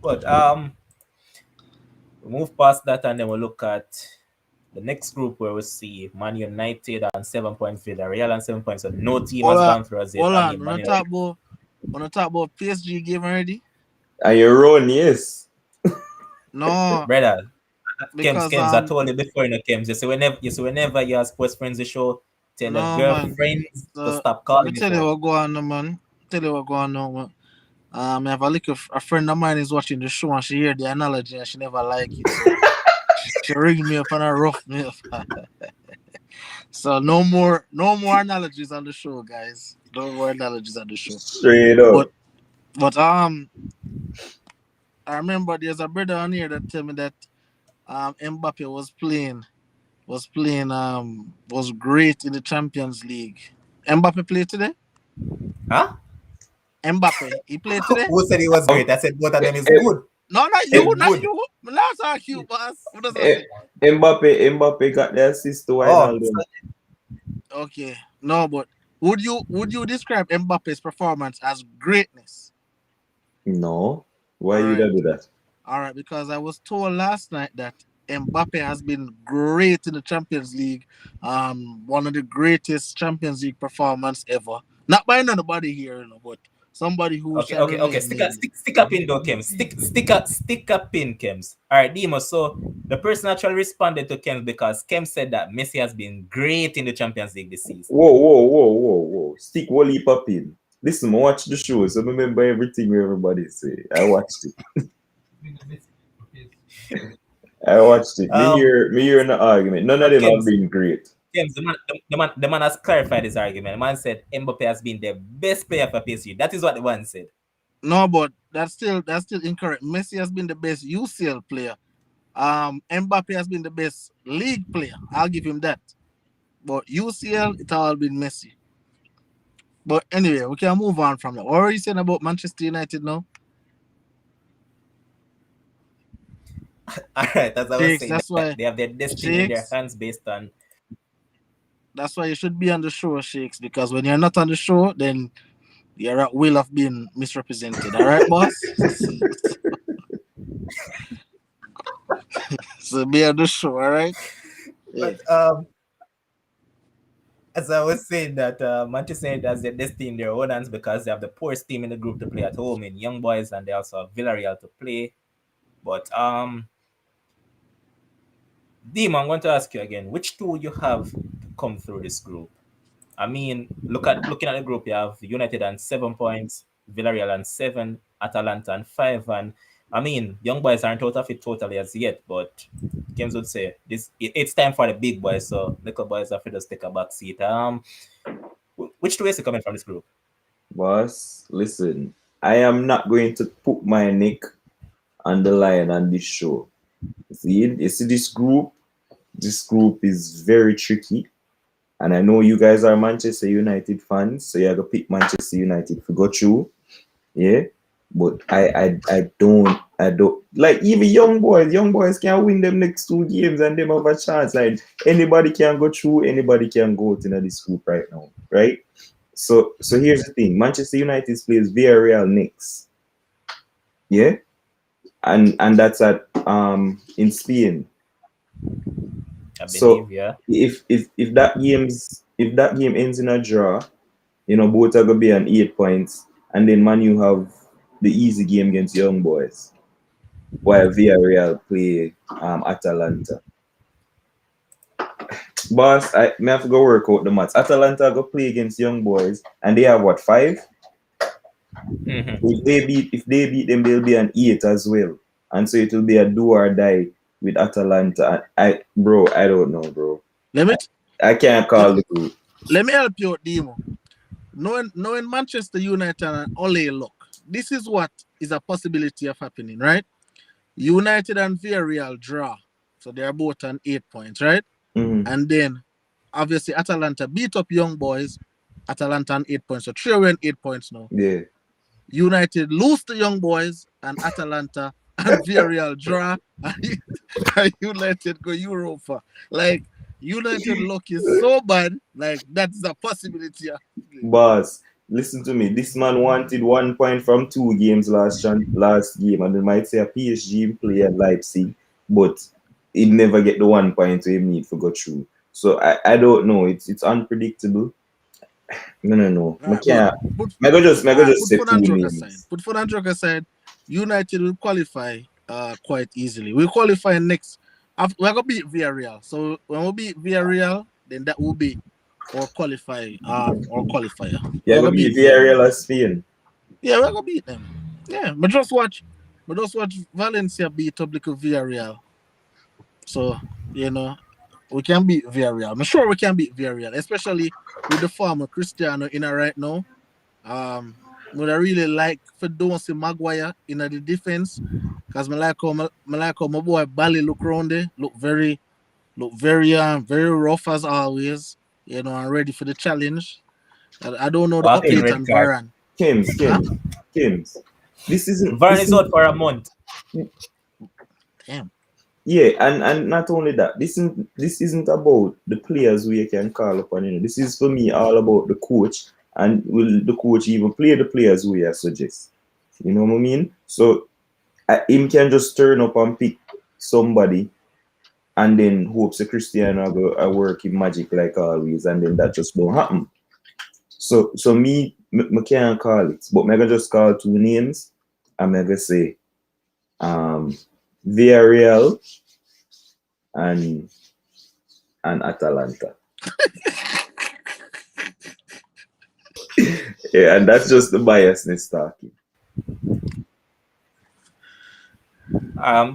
But we move past that and then we'll look at the next group where we see Man United on 7 points, Villarreal on 7 points. So no team has gone through as yet.
Hold
I
on.
mean, Man United.
Wanna talk about PSG game already?
And you run, yes.
No,
Brother, Kems,
because
Kems, I told you before, Kems. You see, whenever you have sports frenzy show, tell your
no man.
girlfriends to
So
stop
let me
calling me
tell you
phone.
what go on, no, man. Tell you what go on now, man. I have a friend of mine is watching the show and she hear the analogy and she never like it. So she ring me up and I rough me up. So no more analogies on the show, guys. No more analogies on the show.
Straight
But
up.
but I remember there's a brother on here that tell me that Mbappe was great in the Champions League. Mbappe played today?
Huh?
Mbappe, he played today?
Who said he was
Um,
great? I said both of
eh,
them is
eh,
good.
No, not
They're
you, not
good.
you. Last ask you, boss. What does I
eh,
say?
Mbappe got the assist to
Oh,
Wijnaldum.
Okay. No, but would you describe Mbappe's performance as greatness?
No. Why
All
you
right.
gotta do that?
All right, because I was told last night that Mbappe has been great in the Champions League. One of the greatest Champions League performance ever. Not by anybody here, but somebody who
okay,
shall
okay, okay.
remain
Stick a
nameless.
pin though, Kems. Stick a pin, Kems. All right, Demo. So the person actually responded to Kems because Kems said that Messi has been great in the Champions League this season.
Whoa. Stick Wally up in. Listen, I watch the show, so I remember everything everybody say. I watched it. I watched it.
Um,
Me hear an argument. None of
but
them have
Kems,
been great.
Kems, the man has clarified his argument. The man said Mbappe has been the best player for PSG. That is what the man said.
No, but that's still incorrect. Messi has been the best UCL player. Mbappe has been the best league player. I'll give him that. But UCL, it all been Messi. But anyway, we can move on from that. What are you saying about Manchester United now?
All right, as I was
Shakes,
saying, they have their destiny in their
Shakes,
hands based on.
that's why you should be on the show, Shakes, because when you're not on the show, then you're at will of being misrepresented. All right, boss? So be on the show, all right? Yeah.
But as I was saying that Manchester United has their destiny in their own hands because they have the poorest team in the group to play at home in Young Boys, and they also have Villarreal to play. But Dim, I'm going to ask you again, which two you have to come through this group? I mean, looking at the group, you have United on 7 points, Villarreal on 7, Atalanta on 5, and I mean, young boys aren't out of it totally as yet, but James would say it's time for the big boys, so little boys have to just take a back seat. Which two is coming from this group?
Boss, listen, I am not going to put my neck on the line on this show. You see this group? This group is very tricky. And I know you guys are Manchester United fans, so you're gonna pick Manchester United to go through. Yeah. But I don't like even young boys can win them next 2 games and them have a chance. Like anybody can go through, anybody can go out in this group right now, right? So here's the thing: Manchester United plays Villarreal next, yeah, and that's at in Spain.
I
So
believe, yeah.
if that game ends in a draw, both are gonna be on 8 points, and then Man U have the easy game against Young Boys, while Villarreal play Atalanta. Boss, I may have to go work out the maths. Atalanta go play against Young Boys, and they have what 5?
Mm-hmm.
If they beat them, they'll be an 8 as well, and so it will be a do or die with Atalanta. I don't know, bro.
Let me
I can't
let,
call the group.
let me help you out, Demo. Knowing Manchester United and Ole look, this is what is a possibility of happening, right? United and Villarreal draw, so they are both on 8 points, right?
Mm-hmm.
And then obviously Atalanta beat up Young Boys, Atalanta on 8 points, so 3 and 8 points now.
Yeah.
United lose to Young Boys and Atalanta and Villarreal draw and United go Europa. Like United luck is so bad, like that's a possibility.
Boss, listen to me. This man wanted 1 point from 2 games last game, and they might say a PSG play at Leipzig, but he never get the 1 point he need to go through. So I don't know. It's unpredictable. No. I
But
can't.
put
I go just
put
say
fun
two
and joke aside.
names.
Put fun and joke aside. United will qualify quite easily. We qualify next. We're gonna beat Villarreal. So when we beat Villarreal, then that will be our qualifier.
You're
We're gonna
gonna
beat
be
Villarreal.
Villarreal or Spain.
Yeah, we're gonna beat them. Yeah, but just watch Valencia beat up like Villarreal. So you know we can beat Villarreal. I'm sure we can beat Villarreal, especially with the form of Cristiano in it right now. Would I really like for don't see Maguire in the defense because I like how my boy Bally look around there, look very rough as always. And ready for the challenge. I don't know the
Walking
update
red
on
card.
Varane.
Kims,
Huh?
Kims, Kims. This isn't.
Varane
This
is
is.
out for a month.
Damn.
Yeah, and not only that, this isn't about the players we can call upon. This is for me all about the coach, and will the coach even play the players we are suggest? You know what I mean? So him can just turn up and pick somebody, and then hopes the Cristiano go work in magic like always, and then that just don't happen. So me can't call it, but me gonna just call two names. I'm gonna say um Villarreal and Atalanta. Yeah, and that's just the biasness talking.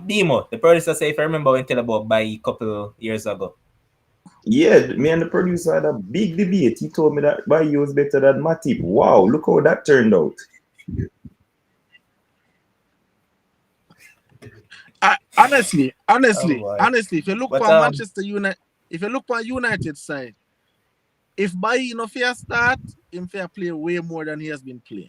Demo, the producer say if I remember when tell about by a couple years ago.
Yeah, me and the producer had a big debate. He told me that Bayo was better than Matip. Wow, look how that turned out.
Honestly,
Oh
honestly,
boy.
honestly, if you look
But
for United side, if Bayi no fair start, him fair play way more than he has been playing.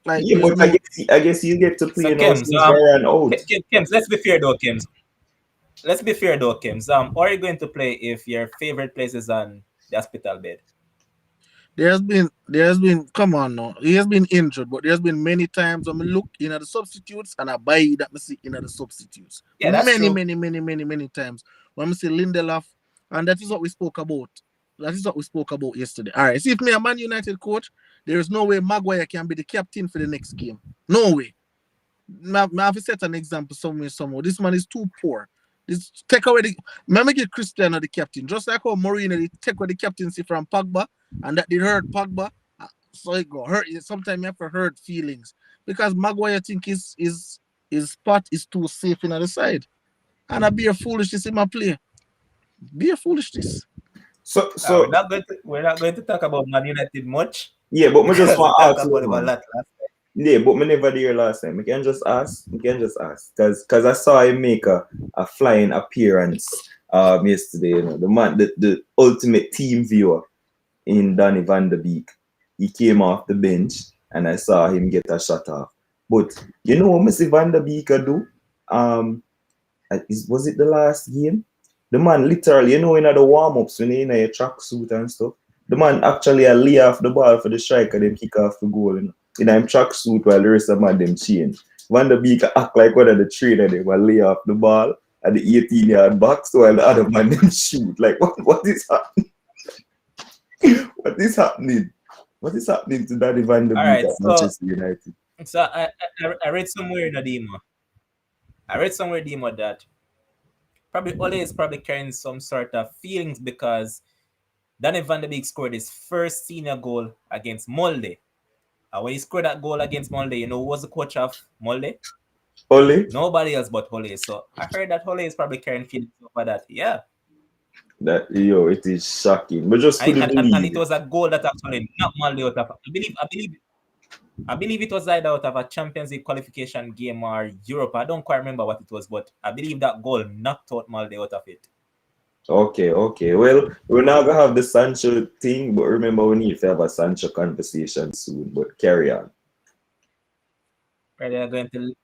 Like
Yeah,
there's
but
no
I guess you get to
so
play now
Kems,
since Varane out.
Kems, let's be fair though, Kems. Let's be fair though, Kems. How are you going to play if your favorite place is on the hospital bed?
there has been come on now. He has been injured, but there's been many times when I look in at the substitutes and I buy that me see in at the substitutes.
Yeah, that's
Many,
true.
many, many, many, many times. When we see Lindelof, and that is what we spoke about. That is what we spoke about yesterday. All right. See if me a Man United coach, there is no way Maguire can be the captain for the next game. No way. I have to set an example somewhere. This man is too poor. This take away the remember get Cristiano the captain. Just like how Mourinho they take away the captaincy from Pogba and that did hurt Pogba. So it go hurt. Sometimes you have to hurt feelings because Maguire think his spot is too safe in the side. And I be a foolishness in my play. Be a foolishness.
So
We're
so
not going to talk about Man United much
yeah, but me just
because we
want to
talked
ask you,
about them a
man.
lot last time.
Yeah, but me never there last time. We can just ask. We can just ask. Cause I saw him make a flying appearance yesterday, The man the ultimate team viewer in Danny Van der Beek. He came off the bench and I saw him get a shot off. But you know what Mr. Van der Beek do? Um was it the last game? The man literally, in the warm-ups when you in a tracksuit and stuff, the man actually lay off the ball for the striker, then kick off the goal. In a tracksuit while the rest of the man them change. Van der Beek act like one of the trainer they will lay off the ball at the 18-yard box while the other man them shoot. Like what is happening? What is happening? What is happening to Danny Van der
All
Beek
right,
at Manchester United?
so I read somewhere in the demo. I read somewhere demo that probably Ole is probably carrying some sort of feelings because Danny Van der Beek scored his first senior goal against Molde. When he scored that goal against Molde, who was the coach of Molde?
Only
Nobody else but Ole. So I heard that Ole is probably carrying feelings over that. Yeah.
that it is shocking. But just couldn't
And
believe
it
it.
was a goal that actually knocked Maldi out of. I believe it was either out of a Champions League qualification game or Europe. I don't quite remember what it was, but I believe that goal knocked out Maldi out of it.
Okay, okay. Well, we're not gonna have the Sancho thing, but remember we need to have a Sancho conversation soon. But carry on.
Right,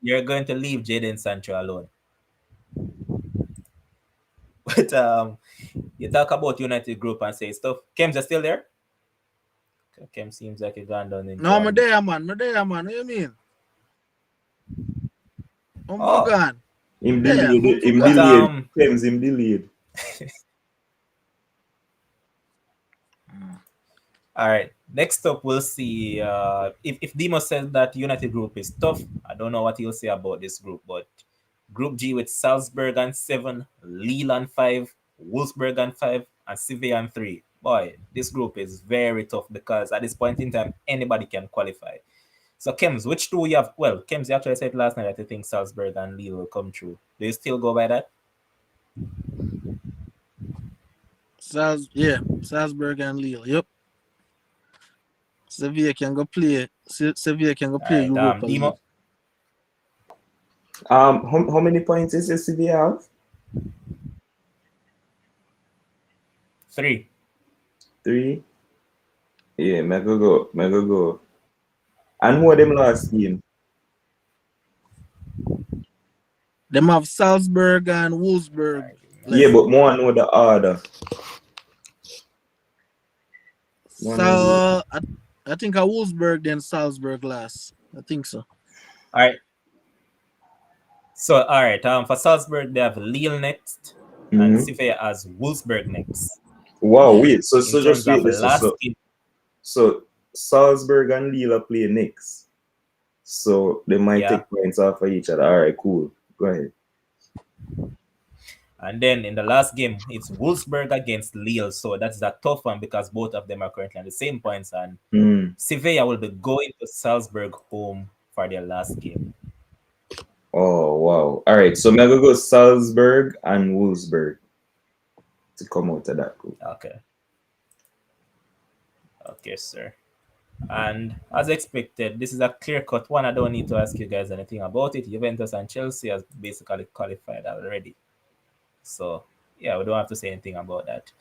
you're going to leave Jadon Sancho alone. But you talk about United Group and say stuff. Kems are still there. Kem seems like he gone down in
No, I'm
Jordan.
there, man. I'm there, man. What you mean? I'm for
Oh,
gone.
Him
There, I'm
delayed.
for
Him
but
gone.
delayed. Thames him delayed.
all right. Next up, we'll see if Demo says that United Group is tough. I don't know what he'll say about this group, but Group G with Salzburg on 7, Lille on 5, Wolfsburg on 5, and Sevilla on 3. Boy, this group is very tough because at this point in time, anybody can qualify. So, Kems, which two you have? Well, Kems, you actually said last night that you think Salzburg and Lille will come through. Do you still go by that?
Salzburg and Lille. Yep. Sevilla can go play. Sevilla can go
All
play
right.
Europa League.
Demo.
How many points is SCV have?
3.
3. Yeah, mega go. And who are them last game?
Them have Salzburg and
All
Wolfsburg
right. Give me a
Yeah,
left.
but
second.
more know the order. More know the
I think a Wolfsburg then Salzburg last. I think so.
All right. So, all right. For Salzburg, they have Lille next, and
mm-hmm.
Sevilla has Wolfsburg next.
Wow,
Yeah.
wait. So
In
just
terms of
wait this.
last game,
So Salzburg and Lille are playing next. So they might
yeah.
take points off of each other. All right, cool. Go ahead.
And then in the last game, it's Wolfsburg against Lille. So that's a tough one because both of them are currently on the same points. And
Mm.
Sevilla will be going to Salzburg home for their last game.
Oh wow. All right. So I'm gonna go Salzburg and Wolfsburg to come out of that group.
Okay. Okay, sir. And as expected, this is a clear-cut one. I don't need to ask you guys anything about it. Juventus and Chelsea has basically qualified already. So, yeah, we don't have to say anything about that.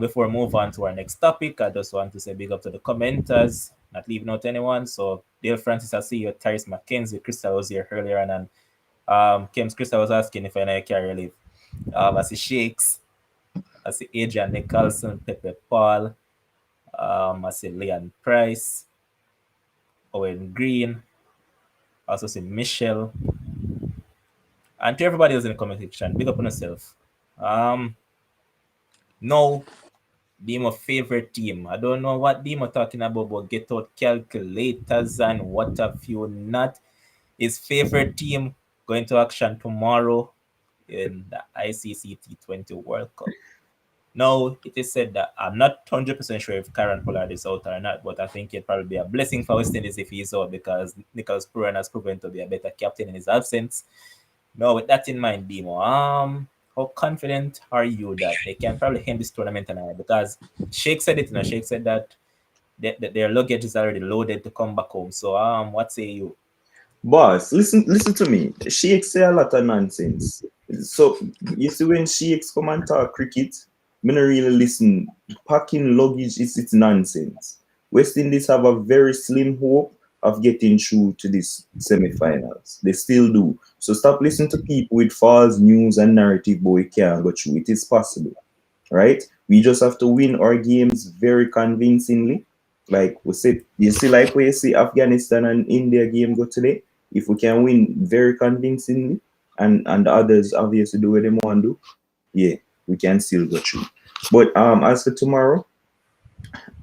Before we move on to our next topic, I just want to say big up to the commenters, not leaving out anyone. So, Dale Francis, I see you, Tyrese McKenzie, Crystal was here earlier, and Kim's Crystal was asking if I carry leave. I see Shakes, I see Adrian Nicholson, Pepe Paul, I see Leon Price, Owen Green, also see Michelle, and to everybody else in the comment section, big up on yourself. No, Demo favorite team. I don't know what Demo talking about, but get out calculators and what have you not. His favorite team going to action tomorrow in the ICC T20 World Cup. Now, it is said that I'm not 100% sure if Karen Pollard is out or not, but I think it'd probably be a blessing for West Indies if he's out because Nicholas Purran has proven to be a better captain in his absence. Now, with that in mind, Demo, how confident are you that they can probably end this tournament tonight? Because Sheikh said it, Sheikh said that their luggage is already loaded to come back home. So, what say you?
Boss, listen to me. Sheiks say a lot of nonsense. So you see when Sheiks come and talk cricket, me not really listen. Packing luggage is it's nonsense. West Indies have a very slim hope of getting through to this semi-finals. They still do. So stop listening to people with false news and narrative, but we can't go through. It is possible, right? We just have to win our games very convincingly. Like we said, you see, like we see Afghanistan and India game go today. If we can win very convincingly, and the others obviously do what they want to do, yeah, we can still go through. But as for tomorrow,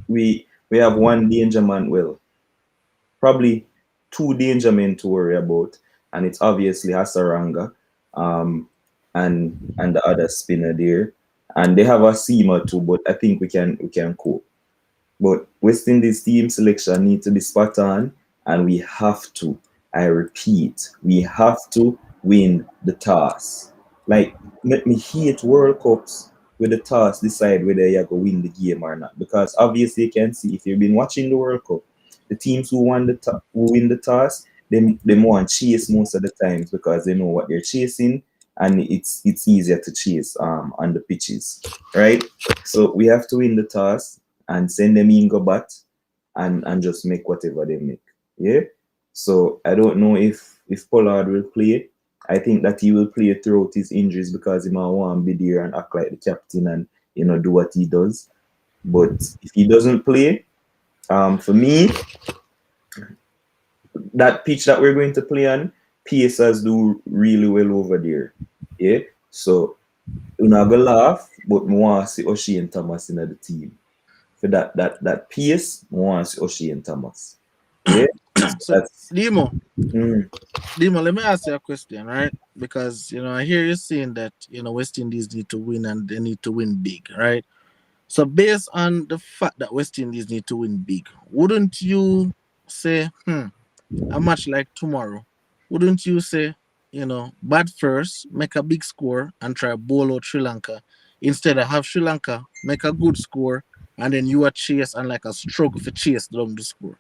we have one danger man. Well, probably two danger men to worry about, and it's obviously Hasaranga, um, and the other spinner there, and they have a seamer too. But I think we can cope. But West Indies team selection need to be spot on, and we have to I repeat, we have to win the toss. Like, let me hate World Cups where the toss decide whether you're going to win the game or not. Because obviously you can see if you've been watching the World Cup, the teams who win the toss, they want chase most of the times because they know what they're chasing and it's easier to chase on the pitches, right? So we have to win the toss and send them in go bat and just make whatever they make. Yeah. So I don't know if Pollard will play. I think that he will play throughout his injuries because he might want to be there and act like the captain and do what he does. But if he doesn't play, for me, that pitch that we're going to play on, PSers do really well over there. Yeah. So you're not gonna laugh, but I want to see O'Shea and Thomas in the team. For that pace, I want to see O'Shea and Thomas. Yeah. So
So
that's
Demo,
mm,
Demo, let me ask you a question, right? Because I hear you saying that West Indies need to win and they need to win big, right? So based on the fact that West Indies need to win big, wouldn't you say, a match like tomorrow, wouldn't you say, bat first, make a big score and try bowl out Sri Lanka instead of have Sri Lanka make a good score and then you a chase and like a struggle for chase down the score?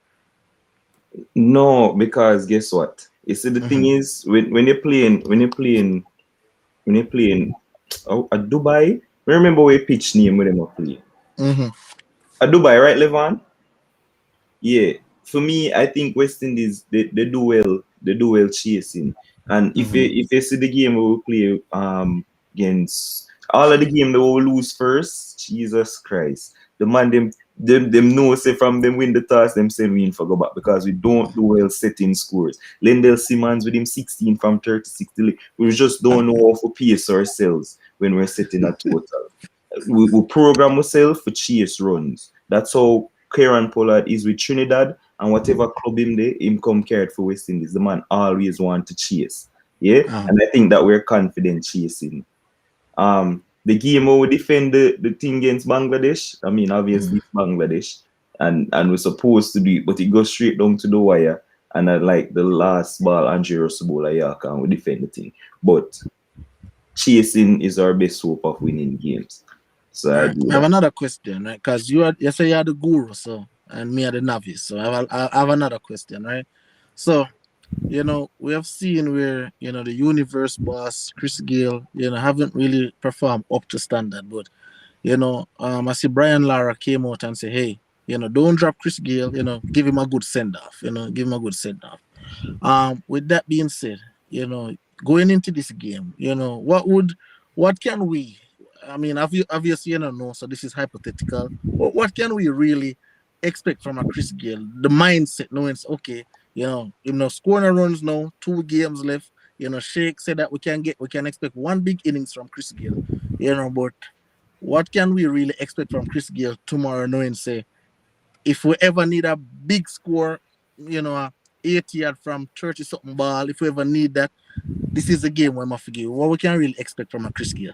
no, because guess what? You see, the thing
Mm-hmm.
is when you're playing at Dubai. Remember where pitch name where them are playing
Mm-hmm.
at Dubai, right, Levan? Yeah, for me, I think West Indies they do well. They do well chasing. And
Mm-hmm.
if you see the game we will play against all of the game they will lose first, Jesus Christ. The man them know say from them win the toss, them say we in for go back because we don't do well setting scores. Lendell Simmons with him 16 from 36 to we just don't know how to pace ourselves when we're setting a total. We program ourselves for chase runs. That's how Kieran Pollard is with Trinidad, and whatever club him there, him come carried for West Indies. The man always want to chase. Yeah,
Uh-huh.
and I think that we're confident chasing. The game where we defend the thing against Bangladesh, I mean, obviously
Mm-hmm.
it's Bangladesh, and we're supposed to do it, but it goes straight down to the wire. And I like the last ball, Andrew Russell Yaka, and we defend the thing. But chasing is our best hope of winning games. So
All
I
right.
do
I have
that.
another question, right? Because you say you're the guru, so and me are the novice. So I have another question, right? So we have seen where the universe boss Chris Gale, haven't really performed up to standard. But I see Brian Lara came out and say, hey, don't drop Chris Gale. Give him a good send off. Give him a good send off. With that being said, going into this game, what can we? I mean, obviously, no. So this is hypothetical. What can we really expect from a Chris Gale? The mindset, knowing it's okay, scoring a runs now, 2 games left. Shake said that we can expect one big innings from Chris Gale. But what can we really expect from Chris Gale tomorrow? Knowing say if we ever need a big score, 80 yard from 30 something ball, if we ever need that, this is the game where I forgive. What we can really expect from a Chris Gale?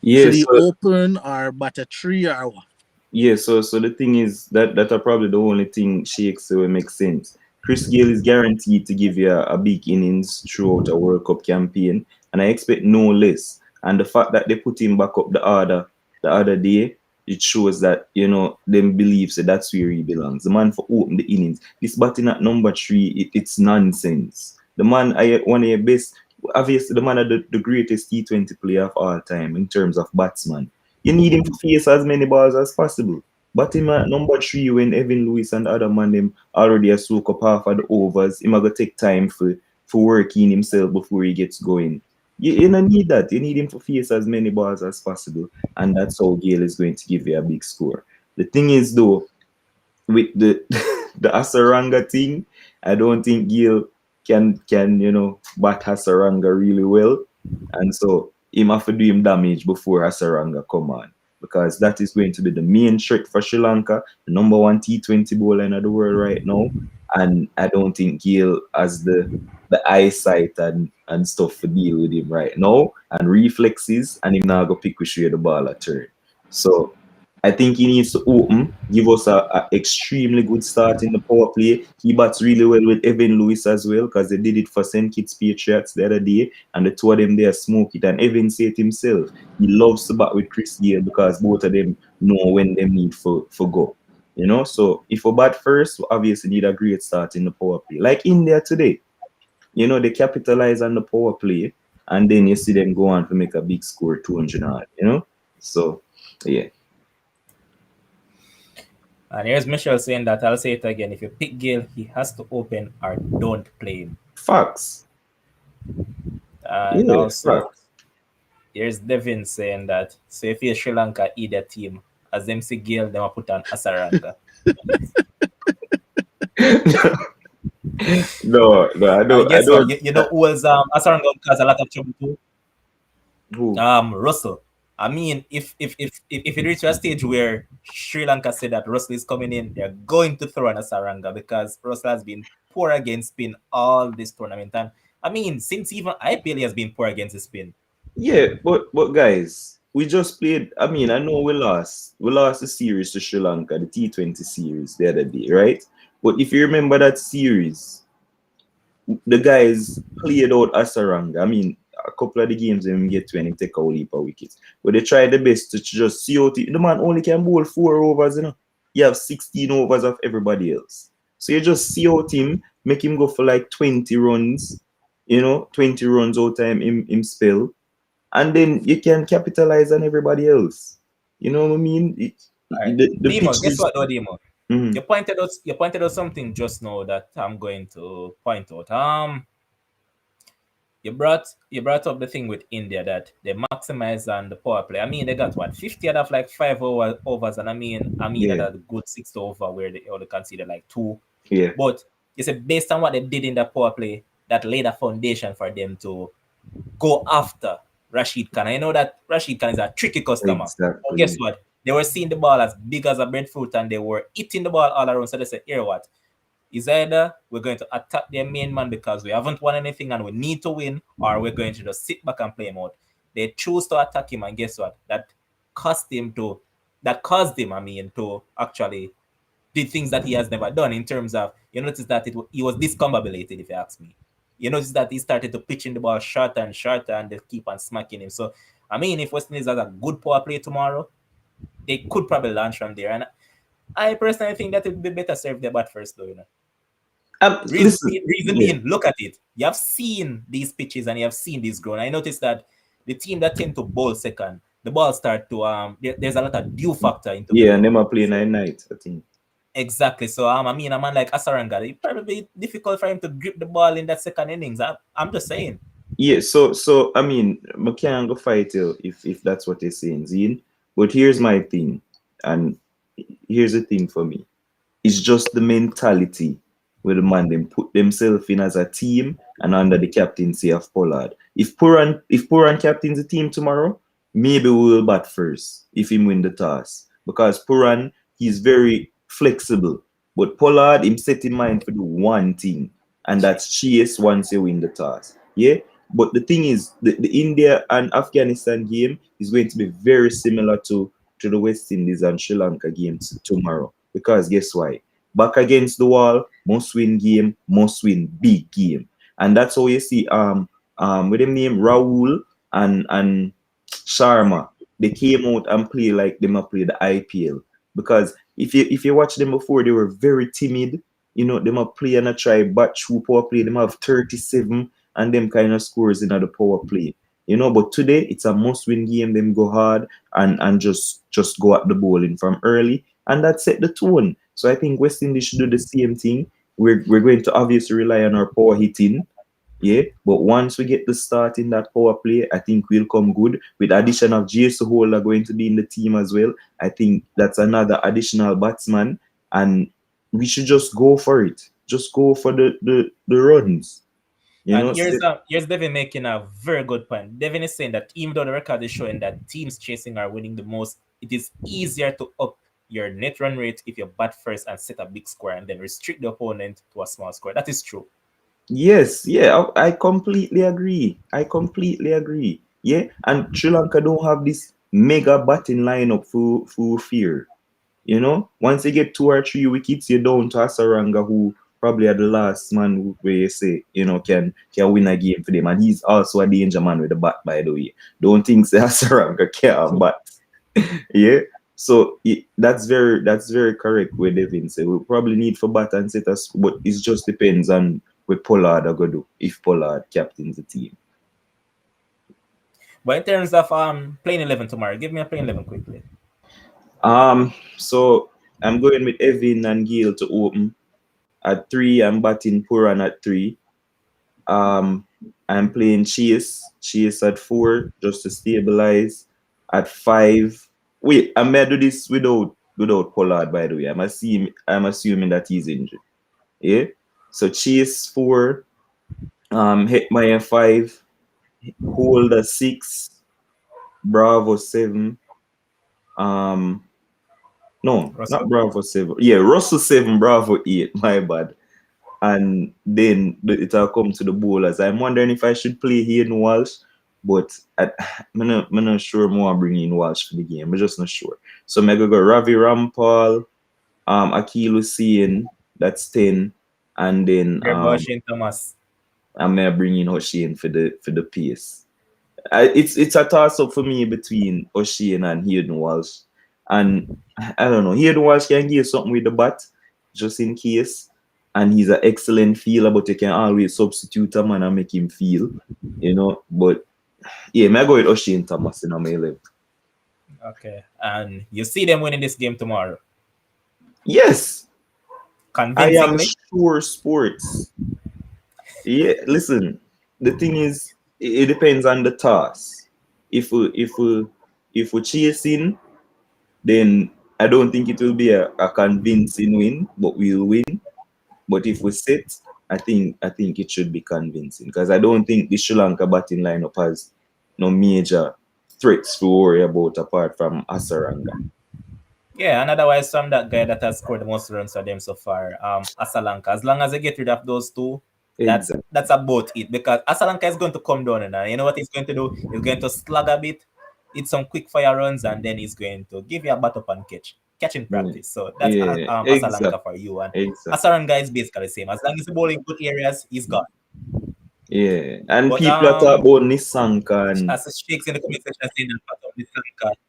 Yeah,
Should he
so
open or bat a three or what?
yeah, so the thing is that are probably the only thing shakes will make sense. Chris Gale is guaranteed to give you a big innings throughout a World Cup campaign, and I expect no less. And the fact that they put him back up the other day, it shows that them believes that that's where he belongs. The man for open the innings. This batting at number 3, it's nonsense. The man, one of your best, obviously the man are the greatest T20 player of all time in terms of batsman. You need him to face as many balls as possible. But him at number 3 when Evan Lewis and the other man them already a soak up half of the overs, him a go take time for working himself before he gets going. You don't need that. You need him to face as many balls as possible. And that's how Gale is going to give you a big score. The thing is though, with the the Asaranga thing, I don't think Gale can bat Hasaranga really well, and so him have to do him damage before Hasaranga come on because that is going to be the main threat for Sri Lanka, the number one T20 bowler in the world right now, and I don't think Gale has the eyesight and stuff to deal with him right now and reflexes, and him now go pick which way the ball a turn. So I think he needs to give us a extremely good start in the power play. He bats really well with Evan Lewis as well, because they did it for St. Kitts Patriots the other day, and the two of them there smoke it. And Evan said himself, he loves to bat with Chris Gale because both of them know when they need for go. So if we bat first, we obviously need a great start in the power play. Like India today, they capitalize on the power play, and then you see them go on to make a big score, 200 odd. So, yeah.
And here's Michelle saying that I'll say it again. If you pick Gale, he has to open or don't play him.
Facts.
And
Yeah,
also,
facts.
here's Devin saying that so if you're Sri Lanka, either team, as them see Gale, them will put on Asaranga.
No, no, I
And
don't. I
guess what?
don't.
You know who was Asaranga would cause a lot of trouble too?
Who?
Russell. I mean, if it reaches a stage where Sri Lanka said that Russell is coming in, they're going to throw an Asaranga because Russell has been poor against spin all this tournament. And I mean, since even IPL he has been poor against the spin.
Yeah, but guys, we just played. I mean, I know we lost. We lost the series to Sri Lanka, the T20 series the other day, right? But if you remember that series, the guys played out Asaranga. I mean, a couple of the games they get to and him take a whole heap of wickets. But they tried the best to just see out it. The man only can bowl 4 overs. You have 16 overs of everybody else. So you just see out him, make him go for like 20 runs, 20 runs out time him spell. And then you can capitalize on everybody else. You know what I mean?
All right.
The
Demo,
pitch
guess
is.
what though, Demo?
Mhm.
You pointed out something just now that I'm going to point out. You brought up the thing with India that they maximize on the power play. I mean, they got what 50 out of like overs, and I mean
Yeah,
that a good 6 over where they only consider like two.
yeah,
But you say based on what they did in the power play, that laid a foundation for them to go after Rashid Khan. I know that Rashid Khan is a tricky customer, but guess
exactly.
what? They were seeing the ball as big as a breadfruit, and they were eating the ball all around. So they said, "Here, what? Is either we're going to attack their main man because we haven't won anything and we need to win, or we're going to just sit back and play him out." They choose to attack him, and guess what? Caused him, to actually did things that he has never done in terms of, you notice that he was discombobulated, if you ask me. You notice that he started to pitch in the ball shorter and shorter and they keep on smacking him. So, I mean, if West Indies has a good power play tomorrow, they could probably launch from there. And I personally think that it would be better serve their bat first, though. Reason
Listen,
being, reason
yeah,
being, look at it. You have seen these pitches and you have seen this ground. I noticed that the team that tend to bowl second, the ball start to there's a lot of dew factor into the
yeah, and
ball.
them are playing
So
at night, I think.
exactly. So I mean, a man like Asaranga, it probably be difficult for him to grip the ball in that second innings. I'm just saying.
Yeah, so I mean, I can't go fight you if that's what they're saying, Zine. But here's my thing, and here's the thing for me. It's just the mentality where the man them put themselves in as a team and under the captaincy of Pollard. If Puran captains the team tomorrow, maybe we will bat first if him win the toss. Because Puran, he's very flexible. But Pollard, him set in mind for do one thing, and that's chase once you win the toss. Yeah. But the thing is, the India and Afghanistan game is going to be very similar to the West Indies and Sri Lanka games tomorrow. Because guess why? Back against the wall, must win game, must win big game. And that's how you see with them name Rahul and Sharma. They came out and play like them a play the IPL. Because if you watch them before, they were very timid. Them a play and a try but through power play. Them have 37 and them kind of scores in the power play. But today it's a must-win game. Them go hard and just go at the bowling from early, and that set the tone. So I think West Indies should do the same thing. We're going to obviously rely on our power hitting, yeah. But once we get the start in that power play, I think we'll come good. With addition of Jason Holder going to be in the team as well, I think that's another additional batsman, and we should just go for it. Just go for the runs.
And
So,
here's Devin making a very good point. Devin is saying that even though the record is showing that teams chasing are winning the most, it is easier to up your net run rate if you bat first and set a big score and then restrict the opponent to a small score. That is true.
yes, yeah, I completely agree. I completely agree. Yeah, and Sri Lanka don't have this. mega batting lineup for fear. You know, once you get 2 or 3 wickets, you're down to Asaranga, who probably are the last man where you say, can win a game for them. And he's also a danger man with the bat, by the way. Don't think say Asaranga can bat. Yeah. So that's very correct with Devin say. We probably need for bat and setters, but it just depends on what Pollard are gonna do if Pollard captains the team.
But in terms of playing 11 tomorrow, give me a playing 11 quickly.
So I'm going with Evan and Gale to open. At 3, I'm batting Puran at 3. Um, I'm playing Chase at 4 just to stabilize. At 5, wait, I may do this without Pollard, by the way. I'm assuming that he's injured. Yeah. So Chase 4, Hetmeyer 5, Holder 6, Bravo 7. Um, no, not
Russell?
Bravo 7. Yeah, Russell 7, Bravo 8. My bad. And then it'll come to the bowlers. I'm wondering if I should play Hayden Walsh, but I'm not sure more bringing Walsh for the game. I'm just not sure. So I'm going to go Ravi Rampal, Akil Hussein, that's 10. And then
Your boy Shane Thomas.
I'm going to bring in Hoshin for the pace. It's a toss up for me between O'Shea and Hayden Walsh. And I don't know, Hayden Walsh can give something with the bat, just in case. And he's an excellent feeler, but you can always substitute a man and make him feel, But yeah, may I go with O'Shea Thomas in my 11.
Okay. And you see them winning this game tomorrow.
Yes, I am
Convincingly.
sure sports. Yeah, listen, the thing is, it depends on the toss. If we chasing, then I don't think it will be a convincing win, but we'll win. But if we sit, I think it should be convincing because I don't think the Sri Lanka batting lineup has no major threats to worry about apart from Asaranga.
Yeah, and otherwise from that guy that has scored the most runs for them so far, Asalanka. As long as they get rid of those two, that's
Exactly.
that's about it. Because Asalanka is going to come down and you know what he's going to do? He's going to slug a bit, hit some quick fire runs, and then he's going to give you a bat up and catching
Yeah,
practice. So that's
yeah,
Asalanka
exactly,
for you. And
exactly.
Asaranga is basically the same. As long as he's bowling good areas, he's gone.
Yeah, and
But
people are talking about Nisanka and
as shakes in the comment section saying that part of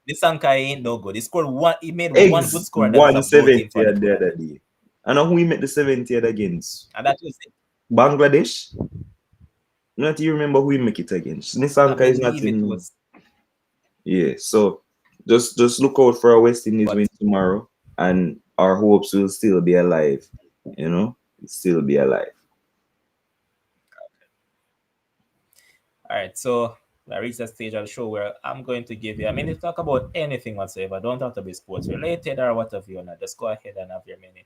Nisanka ain't no good. He scored one. He made one good score, and that was a boat
170
in for the
the other
tournament,
day. I know who he made the 70th against.
and that was it.
Bangladesh? Not you remember who he make it against.
I
Nisanka is not
believe it
in.
was,
Yeah, so just look out for a West Indies
but
win tomorrow, and our hopes will still be alive. Still be alive.
all right. So I reached that stage of the show where I'm going to give you a minute to talk about anything whatsoever. Don't have to be sports related or whatever you want. Just go ahead and have your minute.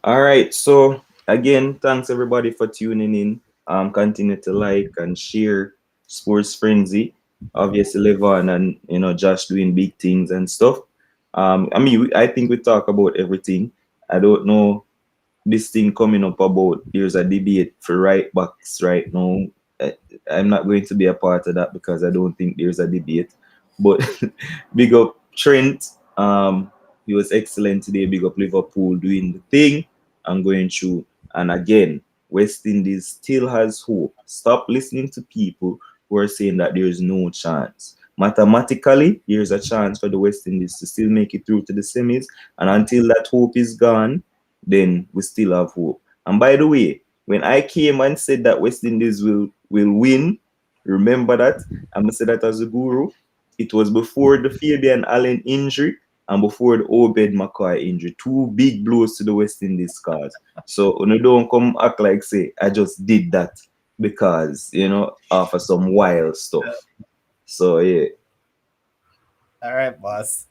All right, so again, thanks everybody for tuning in. Continue to like and share Sports Frenzy. Obviously, Levon and Josh doing big things and stuff. I think we talk about everything. I don't know this thing coming up about there's a debate for right backs right now. I, I'm not going to be a part of that because I don't think there's a debate. But big up Trent. He was excellent today. Big up Liverpool doing the thing and going through. And again, West Indies still has hope. Stop listening to people who are saying that there is no chance. Mathematically, there's a chance for the West Indies to still make it through to the semis. And until that hope is gone, then we still have hope. And by the way, when I came and said that West Indies will win, remember that? I'm gonna say that as a guru. It was before the Fabian Allen injury and before the Obed McCoy injury. Two big blows to the West Indies scars. So when you don't come act like say I just did that because after some wild stuff. So yeah.
All right, boss.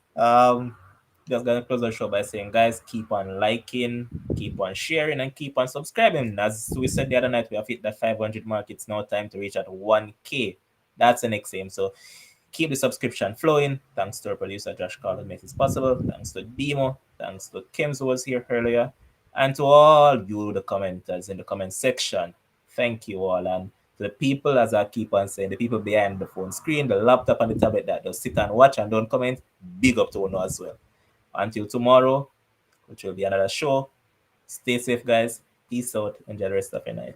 Just gonna close the show by saying, guys, keep on liking, keep on sharing, and keep on subscribing. As we said the other night, we have hit the 500 mark. It's now time to reach at 1K. That's the next aim. So keep the subscription flowing. Thanks to our producer Josh Carl who makes this possible. Thanks to Demo. Thanks to Kims who was here earlier. And to all you, the commenters in the comment section. Thank you all. And To the people, as I keep on saying, the people behind the phone screen, the laptop, and the tablet that just sit and watch and don't comment, big up to one as well. Until tomorrow, which will be another show. Stay safe, guys. Peace out. Enjoy the rest of your night.